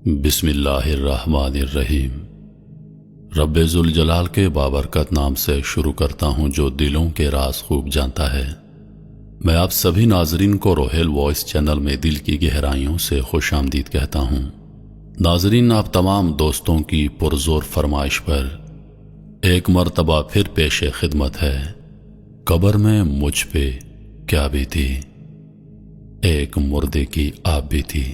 بسم اللہ الرحمن الرحیم۔ رب ذوالجلال کے بابرکت نام سے شروع کرتا ہوں جو دلوں کے راز خوب جانتا ہے۔ میں آپ سبھی ناظرین کو روحیل وائس چینل میں دل کی گہرائیوں سے خوش آمدید کہتا ہوں۔ ناظرین، آپ تمام دوستوں کی پرزور فرمائش پر ایک مرتبہ پھر پیش خدمت ہے۔ قبر میں مجھ پہ کیا بھی تھی، ایک مردے کی آپ بھی تھی۔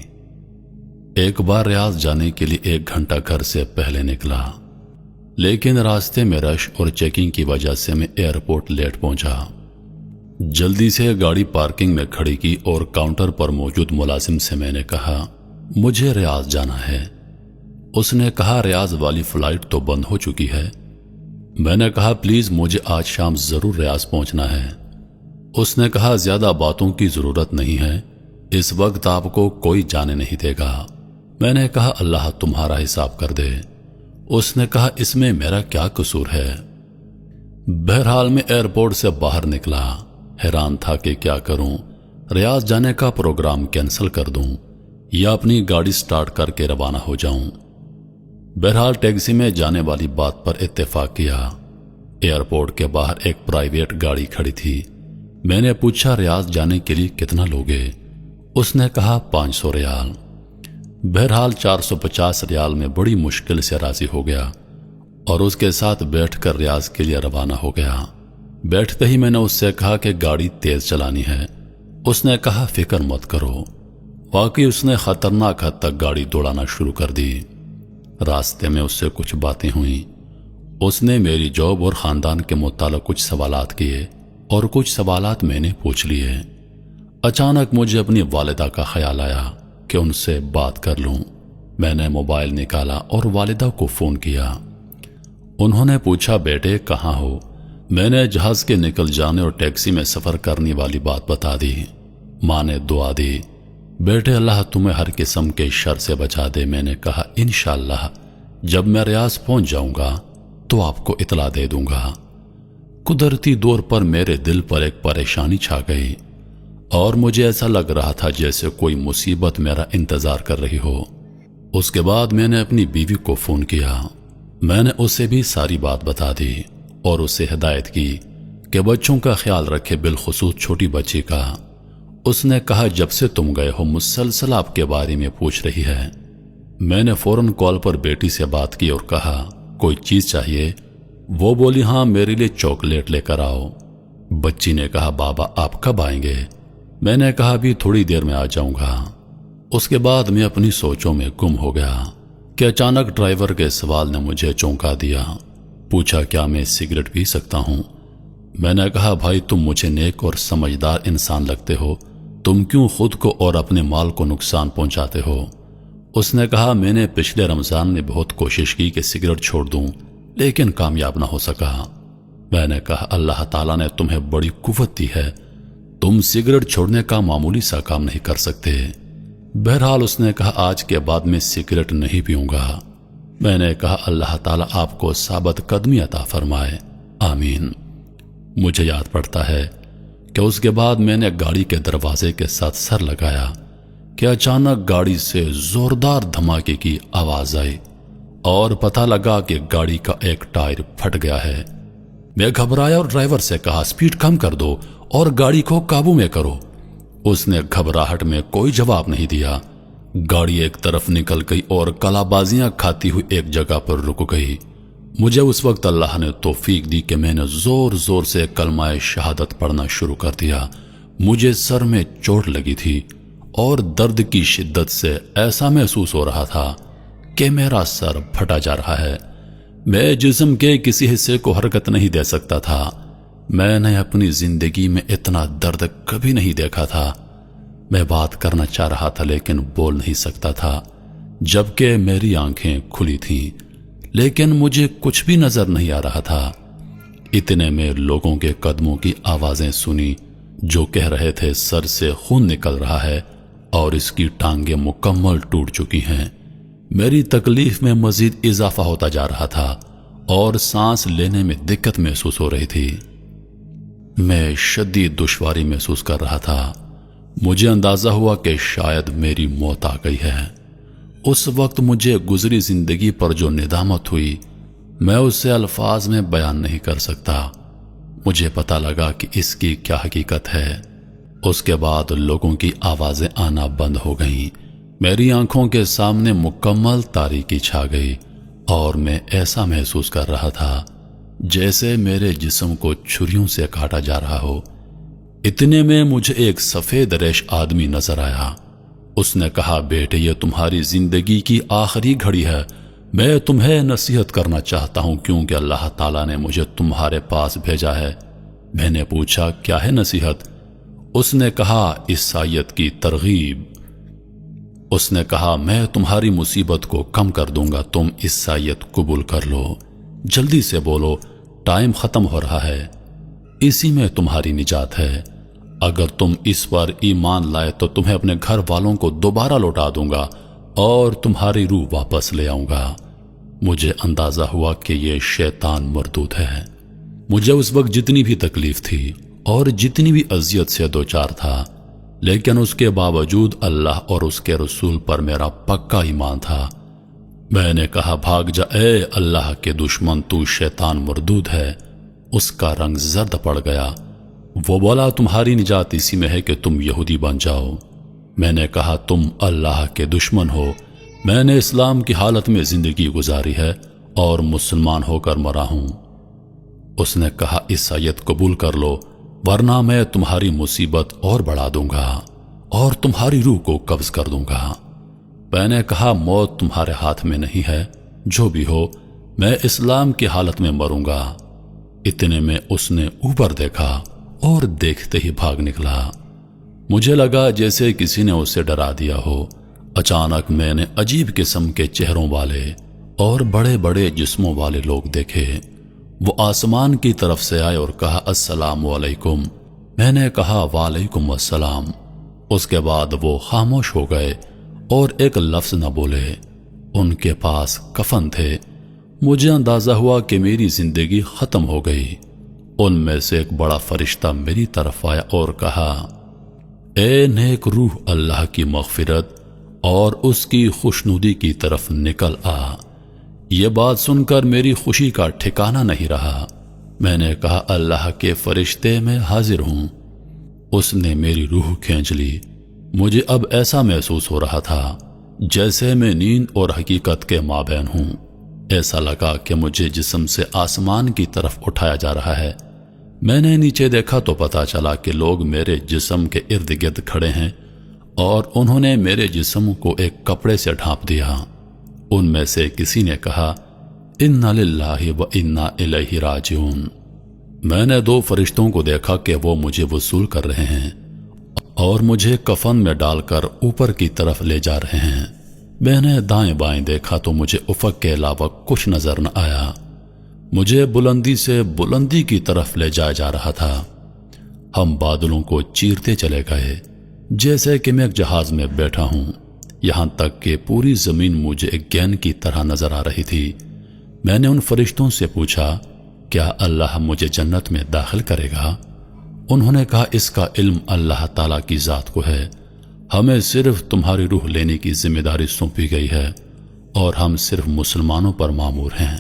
ایک بار ریاض جانے کے لیے 1 گھنٹہ گھر سے پہلے نکلا، لیکن راستے میں رش اور چیکنگ کی وجہ سے میں ایئرپورٹ لیٹ پہنچا۔ جلدی سے گاڑی پارکنگ میں کھڑی کی اور کاؤنٹر پر موجود ملازم سے میں نے کہا مجھے ریاض جانا ہے۔ اس نے کہا ریاض والی فلائٹ تو بند ہو چکی ہے۔ میں نے کہا پلیز مجھے آج شام ضرور ریاض پہنچنا ہے۔ اس نے کہا زیادہ باتوں کی ضرورت نہیں ہے، اس وقت آپ کو کوئی جانے نہیں دے گا۔ میں نے کہا اللہ تمہارا حساب کر دے۔ اس نے کہا اس میں میرا کیا قصور ہے؟ بہرحال میں ایئرپورٹ سے باہر نکلا، حیران تھا کہ کیا کروں، ریاض جانے کا پروگرام کینسل کر دوں یا اپنی گاڑی سٹارٹ کر کے روانہ ہو جاؤں۔ بہرحال ٹیکسی میں جانے والی بات پر اتفاق کیا۔ ایئرپورٹ کے باہر ایک پرائیویٹ گاڑی کھڑی تھی۔ میں نے پوچھا ریاض جانے کے لیے کتنا لوگے؟ اس نے کہا 500 ریال۔ بہرحال 450 ریال میں بڑی مشکل سے راضی ہو گیا اور اس کے ساتھ بیٹھ کر ریاض کے لیے روانہ ہو گیا۔ بیٹھتے ہی میں نے اس سے کہا کہ گاڑی تیز چلانی ہے۔ اس نے کہا فکر مت کرو۔ واقعی اس نے خطرناک حد تک گاڑی دوڑانا شروع کر دی۔ راستے میں اس سے کچھ باتیں ہوئیں۔ اس نے میری جاب اور خاندان کے متعلق کچھ سوالات کیے اور کچھ سوالات میں نے پوچھ لیے۔ اچانک مجھے اپنی والدہ کا خیال آیا کہ ان سے بات کر لوں۔ میں نے موبائل نکالا اور والدہ کو فون کیا۔ انہوں نے پوچھا بیٹے کہاں ہو؟ میں نے جہاز کے نکل جانے اور ٹیکسی میں سفر کرنے والی بات بتا دی۔ ماں نے دعا دی بیٹے اللہ تمہیں ہر قسم کے شر سے بچا دے۔ میں نے کہا انشاءاللہ جب میں ریاض پہنچ جاؤں گا تو آپ کو اطلاع دے دوں گا۔ قدرتی طور پر میرے دل پر ایک پریشانی چھا گئی اور مجھے ایسا لگ رہا تھا جیسے کوئی مصیبت میرا انتظار کر رہی ہو۔ اس کے بعد میں نے اپنی بیوی کو فون کیا۔ میں نے اسے بھی ساری بات بتا دی اور اسے ہدایت کی کہ بچوں کا خیال رکھے، بالخصوص چھوٹی بچی کا۔ اس نے کہا جب سے تم گئے ہو مسلسل آپ کے بارے میں پوچھ رہی ہے۔ میں نے فوراً کال پر بیٹی سے بات کی اور کہا کوئی چیز چاہیے؟ وہ بولی ہاں میرے لیے چاکلیٹ لے کر آؤ۔ بچی نے کہا بابا آپ کب آئیں گے؟ میں نے کہا ابھی تھوڑی دیر میں آ جاؤں گا۔ اس کے بعد میں اپنی سوچوں میں گم ہو گیا کہ اچانک ڈرائیور کے سوال نے مجھے چونکا دیا۔ پوچھا کیا میں سگریٹ پی سکتا ہوں؟ میں نے کہا بھائی تم مجھے نیک اور سمجھدار انسان لگتے ہو، تم کیوں خود کو اور اپنے مال کو نقصان پہنچاتے ہو؟ اس نے کہا میں نے پچھلے رمضان میں بہت کوشش کی کہ سگریٹ چھوڑ دوں لیکن کامیاب نہ ہو سکا۔ میں نے کہا اللہ تعالیٰ نے تمہیں بڑی قوت دی ہے، تم سگریٹ چھوڑنے کا معمولی سا کام نہیں کر سکتے۔ بہرحال اس نے کہا آج کے بعد میں سگریٹ نہیں پیوں گا۔ میں نے کہا اللہ تعالیٰ آپ کو ثابت قدمی عطا فرمائے، آمین۔ مجھے یاد پڑتا ہے کہ اس کے بعد میں نے گاڑی کے دروازے کے ساتھ سر لگایا کہ اچانک گاڑی سے زوردار دھماکے کی آواز آئی اور پتہ لگا کہ گاڑی کا ایک ٹائر پھٹ گیا ہے۔ میں گھبرایا اور ڈرائیور سے کہا سپیڈ کم کر دو اور گاڑی کو قابو میں کرو۔ اس نے گھبراہٹ میں کوئی جواب نہیں دیا۔ گاڑی ایک طرف نکل گئی اور کلا بازیاں کھاتی ہوئی ایک جگہ پر رک گئی۔ مجھے اس وقت اللہ نے توفیق دی کہ میں نے زور زور سے کلمہ شہادت پڑھنا شروع کر دیا۔ مجھے سر میں چوٹ لگی تھی اور درد کی شدت سے ایسا محسوس ہو رہا تھا کہ میرا سر پھٹا جا رہا ہے۔ میں جسم کے کسی حصے کو حرکت نہیں دے سکتا تھا۔ میں نے اپنی زندگی میں اتنا درد کبھی نہیں دیکھا تھا۔ میں بات کرنا چاہ رہا تھا لیکن بول نہیں سکتا تھا، جبکہ میری آنکھیں کھلی تھیں لیکن مجھے کچھ بھی نظر نہیں آ رہا تھا۔ اتنے میں لوگوں کے قدموں کی آوازیں سنی جو کہہ رہے تھے سر سے خون نکل رہا ہے اور اس کی ٹانگیں مکمل ٹوٹ چکی ہیں۔ میری تکلیف میں مزید اضافہ ہوتا جا رہا تھا اور سانس لینے میں دقت محسوس ہو رہی تھی۔ میں شدید دشواری محسوس کر رہا تھا۔ مجھے اندازہ ہوا کہ شاید میری موت آ گئی ہے۔ اس وقت مجھے گزری زندگی پر جو ندامت ہوئی میں اسے الفاظ میں بیان نہیں کر سکتا۔ مجھے پتہ لگا کہ اس کی کیا حقیقت ہے۔ اس کے بعد لوگوں کی آوازیں آنا بند ہو گئیں، میری آنکھوں کے سامنے مکمل تاریکی چھا گئی اور میں ایسا محسوس کر رہا تھا جیسے میرے جسم کو چھریوں سے کاٹا جا رہا ہو۔ اتنے میں مجھے ایک سفید ریش آدمی نظر آیا۔ اس نے کہا، بیٹے یہ تمہاری زندگی کی آخری گھڑی ہے، میں تمہیں نصیحت کرنا چاہتا ہوں کیونکہ اللہ تعالیٰ نے مجھے تمہارے پاس بھیجا ہے۔ میں نے پوچھا، کیا ہے نصیحت؟ اس نے کہا، عیسائیت کی ترغیب۔ اس نے کہا، میں تمہاری مصیبت کو کم کر دوں گا، تم عیسائیت قبول کر لو، جلدی سے بولو، ٹائم ختم ہو رہا ہے، اسی میں تمہاری نجات ہے۔ اگر تم اس پر ایمان لائے تو تمہیں اپنے گھر والوں کو دوبارہ لوٹا دوں گا اور تمہاری روح واپس لے آؤں گا۔ مجھے اندازہ ہوا کہ یہ شیطان مردود ہے۔ مجھے اس وقت جتنی بھی تکلیف تھی اور جتنی بھی اذیت سے دوچار تھا، لیکن اس کے باوجود اللہ اور اس کے رسول پر میرا پکا ایمان تھا۔ میں نے کہا، بھاگ جا اے اللہ کے دشمن، تو شیطان مردود ہے۔ اس کا رنگ زرد پڑ گیا۔ وہ بولا، تمہاری نجات اسی میں ہے کہ تم یہودی بن جاؤ۔ میں نے کہا، تم اللہ کے دشمن ہو، میں نے اسلام کی حالت میں زندگی گزاری ہے اور مسلمان ہو کر مرا ہوں۔ اس نے کہا، عیسائیت قبول کر لو ورنہ میں تمہاری مصیبت اور بڑھا دوں گا اور تمہاری روح کو قبض کر دوں گا۔ میں نے کہا، موت تمہارے ہاتھ میں نہیں ہے، جو بھی ہو میں اسلام کی حالت میں مروں گا۔ اتنے میں اس نے اوپر دیکھا اور دیکھتے ہی بھاگ نکلا۔ مجھے لگا جیسے کسی نے اسے ڈرا دیا ہو۔ اچانک میں نے عجیب قسم کے چہروں والے اور بڑے بڑے جسموں والے لوگ دیکھے۔ وہ آسمان کی طرف سے آئے اور کہا، السلام علیکم۔ میں نے کہا، وعلیکم السلام۔ اس کے بعد وہ خاموش ہو گئے اور ایک لفظ نہ بولے۔ ان کے پاس کفن تھے۔ مجھے اندازہ ہوا کہ میری زندگی ختم ہو گئی۔ ان میں سے ایک بڑا فرشتہ میری طرف آیا اور کہا، اے نیک روح، اللہ کی مغفرت اور اس کی خوشنودی کی طرف نکل آ۔ یہ بات سن کر میری خوشی کا ٹھکانہ نہیں رہا۔ میں نے کہا، اللہ کے فرشتے میں حاضر ہوں۔ اس نے میری روح کھینچ لی۔ مجھے اب ایسا محسوس ہو رہا تھا جیسے میں نیند اور حقیقت کے مابین ہوں۔ ایسا لگا کہ مجھے جسم سے آسمان کی طرف اٹھایا جا رہا ہے۔ میں نے نیچے دیکھا تو پتا چلا کہ لوگ میرے جسم کے ارد گرد کھڑے ہیں اور انہوں نے میرے جسم کو ایک کپڑے سے ڈھانپ دیا۔ ان میں سے کسی نے کہا، انا للہ و انا الیہ راجعون۔ میں نے دو فرشتوں کو دیکھا کہ وہ مجھے وصول کر رہے ہیں اور مجھے کفن میں ڈال کر اوپر کی طرف لے جا رہے ہیں۔ میں نے دائیں بائیں دیکھا تو مجھے افق کے علاوہ کچھ نظر نہ آیا۔ مجھے بلندی سے بلندی کی طرف لے جایا جا رہا تھا۔ ہم بادلوں کو چیرتے چلے گئے جیسے کہ میں ایک جہاز میں بیٹھا ہوں، یہاں تک کہ پوری زمین مجھے ایک گیند کی طرح نظر آ رہی تھی۔ میں نے ان فرشتوں سے پوچھا، کیا اللہ مجھے جنت میں داخل کرے گا؟ انہوں نے کہا، اس کا علم اللہ تعالیٰ کی ذات کو ہے، ہمیں صرف تمہاری روح لینے کی ذمہ داری سونپی گئی ہے اور ہم صرف مسلمانوں پر مامور ہیں۔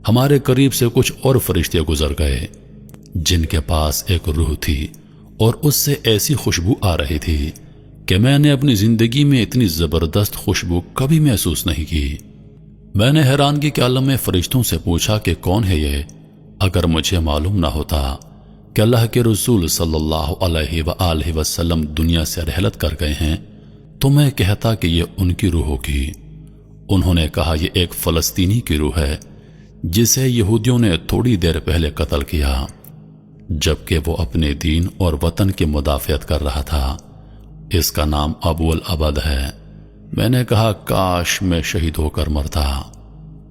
ہمارے قریب سے کچھ اور فرشتے گزر گئے جن کے پاس ایک روح تھی اور اس سے ایسی خوشبو آ رہی تھی کہ میں نے اپنی زندگی میں اتنی زبردست خوشبو کبھی محسوس نہیں کی۔ میں نے حیرانگی کے عالم میں فرشتوں سے پوچھا کہ کون ہے یہ؟ اگر مجھے معلوم نہ ہوتا کہ اللہ کے رسول صلی اللہ علیہ وآلہ وسلم دنیا سے رحلت کر گئے ہیں تو میں کہتا کہ یہ ان کی روح ہوگی۔ انہوں نے کہا، یہ ایک فلسطینی کی روح ہے جسے یہودیوں نے تھوڑی دیر پہلے قتل کیا جبکہ وہ اپنے دین اور وطن کی مدافعت کر رہا تھا۔ اس کا نام ابو العبد ہے۔ میں نے کہا، کاش میں شہید ہو کر مرتا۔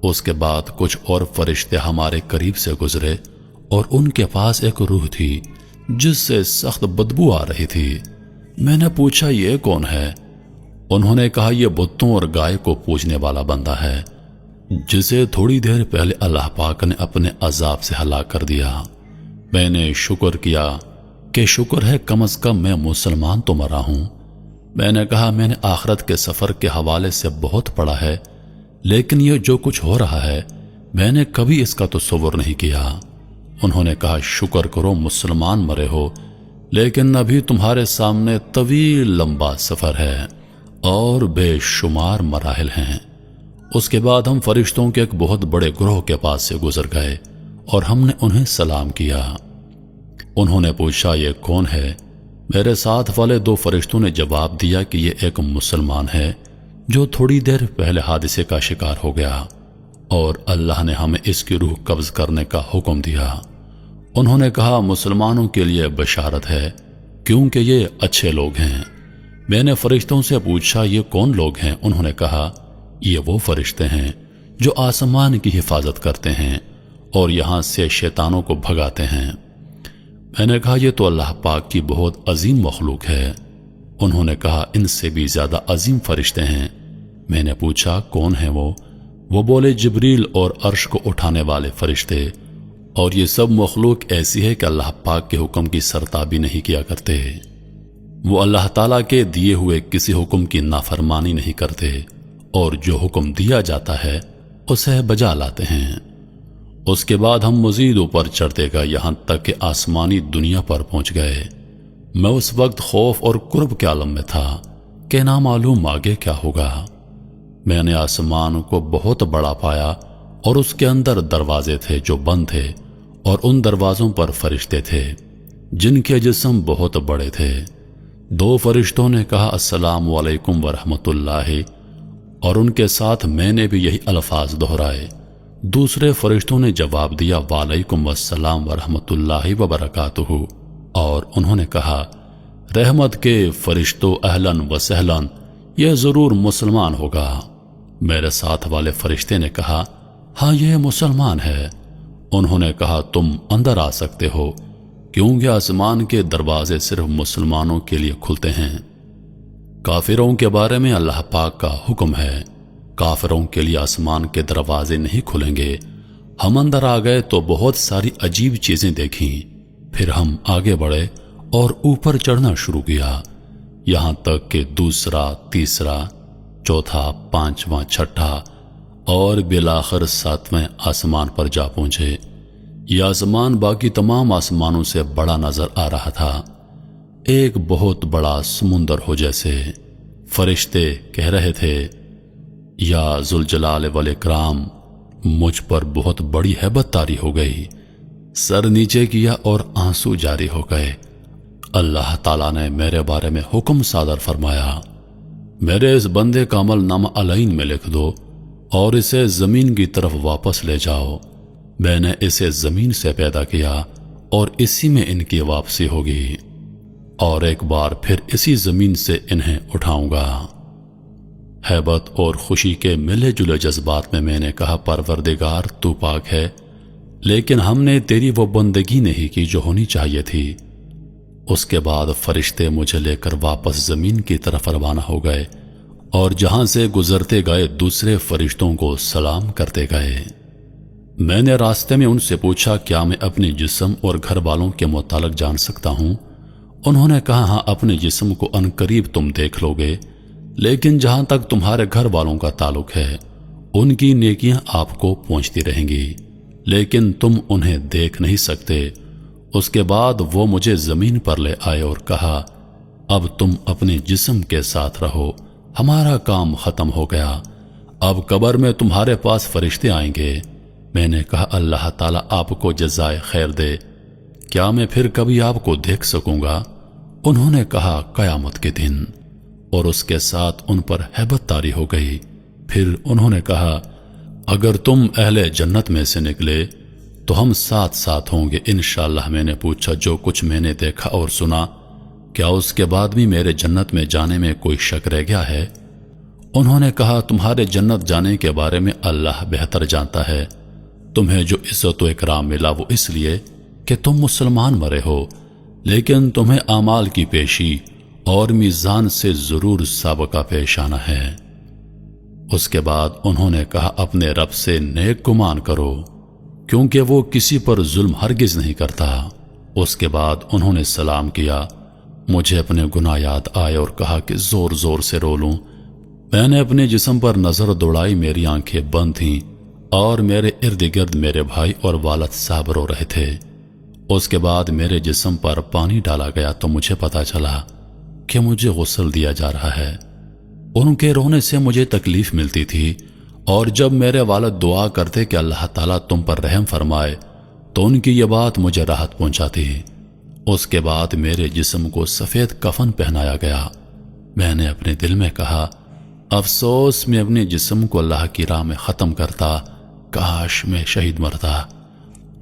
اس کے بعد کچھ اور فرشتے ہمارے قریب سے گزرے اور ان کے پاس ایک روح تھی جس سے سخت بدبو آ رہی تھی۔ میں نے پوچھا، یہ کون ہے؟ انہوں نے کہا، یہ بتوں اور گائے کو پوجنے والا بندہ ہے جسے تھوڑی دیر پہلے اللہ پاک نے اپنے عذاب سے ہلاک کر دیا۔ میں نے شکر کیا کہ شکر ہے کم از کم میں مسلمان تو مرا ہوں۔ میں نے کہا میں نے آخرت کے سفر کے حوالے سے بہت پڑھا ہے، لیکن یہ جو کچھ ہو رہا ہے میں نے کبھی اس کا تصور نہیں کیا۔ انہوں نے کہا شکر کرو مسلمان مرے ہو، لیکن ابھی تمہارے سامنے طویل لمبا سفر ہے اور بے شمار مراحل ہیں۔ اس کے بعد ہم فرشتوں کے ایک بہت بڑے گروہ کے پاس سے گزر گئے اور ہم نے انہیں سلام کیا۔ انہوں نے پوچھا یہ کون ہے؟ میرے ساتھ والے 2 فرشتوں نے جواب دیا کہ یہ ایک مسلمان ہے جو تھوڑی دیر پہلے حادثے کا شکار ہو گیا اور اللہ نے ہمیں اس کی روح قبض کرنے کا حکم دیا۔ انہوں نے کہا مسلمانوں کے لیے بشارت ہے کیونکہ یہ اچھے لوگ ہیں۔ میں نے فرشتوں سے پوچھا یہ کون لوگ ہیں؟ انہوں نے کہا یہ وہ فرشتے ہیں جو آسمان کی حفاظت کرتے ہیں اور یہاں سے شیطانوں کو بھگاتے ہیں۔ میں نے کہا یہ تو اللہ پاک کی بہت عظیم مخلوق ہے۔ انہوں نے کہا ان سے بھی زیادہ عظیم فرشتے ہیں۔ میں نے پوچھا کون ہیں وہ بولے جبریل اور عرش کو اٹھانے والے فرشتے، اور یہ سب مخلوق ایسی ہے کہ اللہ پاک کے حکم کی سرتابی نہیں کیا کرتے، وہ اللہ تعالیٰ کے دیے ہوئے کسی حکم کی نافرمانی نہیں کرتے اور جو حکم دیا جاتا ہے اسے بجا لاتے ہیں۔ اس کے بعد ہم مزید اوپر چڑھتے گئے یہاں تک کہ آسمانی دنیا پر پہنچ گئے۔ میں اس وقت خوف اور قرب کے عالم میں تھا کہ نہ معلوم آگے کیا ہوگا۔ میں نے آسمان کو بہت بڑا پایا اور اس کے اندر دروازے تھے جو بند تھے، اور ان دروازوں پر فرشتے تھے جن کے جسم بہت بڑے تھے۔ 2 فرشتوں نے کہا السلام علیکم ورحمۃ اللہ، اور ان کے ساتھ میں نے بھی یہی الفاظ دہرائے۔ دوسرے فرشتوں نے جواب دیا وعلیکم السلام ورحمۃ اللہ وبرکاتہ، اور انہوں نے کہا رحمت کے فرشتوں اہلاً و سہلاً، یہ ضرور مسلمان ہوگا۔ میرے ساتھ والے فرشتے نے کہا ہاں یہ مسلمان ہے۔ انہوں نے کہا تم اندر آ سکتے ہو کیونکہ آسمان کے دروازے صرف مسلمانوں کے لیے کھلتے ہیں۔ کافروں کے بارے میں اللہ پاک کا حکم ہے کافروں کے لیے آسمان کے دروازے نہیں کھلیں گے۔ ہم اندر آ گئے تو بہت ساری عجیب چیزیں دیکھیں، پھر ہم آگے بڑھے اور اوپر چڑھنا شروع کیا، یہاں تک کہ دوسرا، تیسرا، چوتھا، 5واں، 6واں اور بالآخر 7ویں آسمان پر جا پہنچے۔ یہ آسمان باقی تمام آسمانوں سے بڑا نظر آ رہا تھا، ایک بہت بڑا سمندر ہو جیسے۔ فرشتے کہہ رہے تھے یا ذوالجلال والاکرام، مجھ پر بہت بڑی ہیبت طاری ہو گئی۔ سر نیچے کیا اور آنسو جاری ہو گئے۔ اللہ تعالیٰ نے میرے بارے میں حکم صادر فرمایا میرے اس بندے کا عمل نامہ علین میں لکھ دو اور اسے زمین کی طرف واپس لے جاؤ۔ میں نے اسے زمین سے پیدا کیا اور اسی میں ان کی واپسی ہوگی، اور ایک بار پھر اسی زمین سے انہیں اٹھاؤں گا۔ ہیبت اور خوشی کے ملے جلے جذبات میں نے کہا پروردگار تو پاک ہے، لیکن ہم نے تیری وہ بندگی نہیں کی جو ہونی چاہیے تھی۔ اس کے بعد فرشتے مجھے لے کر واپس زمین کی طرف روانہ ہو گئے اور جہاں سے گزرتے گئے دوسرے فرشتوں کو سلام کرتے گئے۔ میں نے راستے میں ان سے پوچھا کیا میں اپنے جسم اور گھر والوں کے متعلق جان سکتا ہوں؟ انہوں نے کہا ہاں، اپنے جسم کو عنقریب تم دیکھ لو گے، لیکن جہاں تک تمہارے گھر والوں کا تعلق ہے ان کی نیکیاں آپ کو پہنچتی رہیں گی، لیکن تم انہیں دیکھ نہیں سکتے۔ اس کے بعد وہ مجھے زمین پر لے آئے اور کہا اب تم اپنے جسم کے ساتھ رہو، ہمارا کام ختم ہو گیا، اب قبر میں تمہارے پاس فرشتے آئیں گے۔ میں نے کہا اللہ تعالیٰ آپ کو جزائے خیر دے، کیا میں پھر کبھی آپ کو دیکھ سکوں گا؟ انہوں نے کہا قیامت کے دن، اور اس کے ساتھ ان پر ہیبت طاری ہو گئی۔ پھر انہوں نے کہا اگر تم اہل جنت میں سے نکلے تو ہم ساتھ ساتھ ہوں گے انشاءاللہ۔ میں نے پوچھا جو کچھ میں نے دیکھا اور سنا، کیا اس کے بعد بھی میرے جنت میں جانے میں کوئی شک رہ گیا ہے؟ انہوں نے کہا تمہارے جنت جانے کے بارے میں اللہ بہتر جانتا ہے، تمہیں جو عزت و اکرام ملا وہ اس لیے کہ تم مسلمان مرے ہو، لیکن تمہیں اعمال کی پیشی اور میزان سے ضرور سابقہ پیش آنا ہے۔ اس کے بعد انہوں نے کہا اپنے رب سے نیک گمان کرو کیونکہ وہ کسی پر ظلم ہرگز نہیں کرتا۔ اس کے بعد انہوں نے سلام کیا مجھے اپنے گناہ یاد آئے اور کہا کہ زور زور سے رو لوں۔ میں نے اپنے جسم پر نظر دوڑائی، میری آنکھیں بند تھیں اور میرے ارد گرد میرے بھائی اور والد صاحب رو رہے تھے۔ اس کے بعد میرے جسم پر پانی ڈالا گیا تو مجھے پتا چلا کہ مجھے غسل دیا جا رہا ہے۔ ان کے رونے سے مجھے تکلیف ملتی تھی، اور جب میرے والد دعا کرتے کہ اللہ تعالیٰ تم پر رحم فرمائے تو ان کی یہ بات مجھے راحت پہنچاتی۔ اس کے بعد میرے جسم کو سفید کفن پہنایا گیا۔ میں نے اپنے دل میں کہا، افسوس میں اپنے جسم کو اللہ کی راہ میں ختم کرتا، کاش میں شہید مرتا۔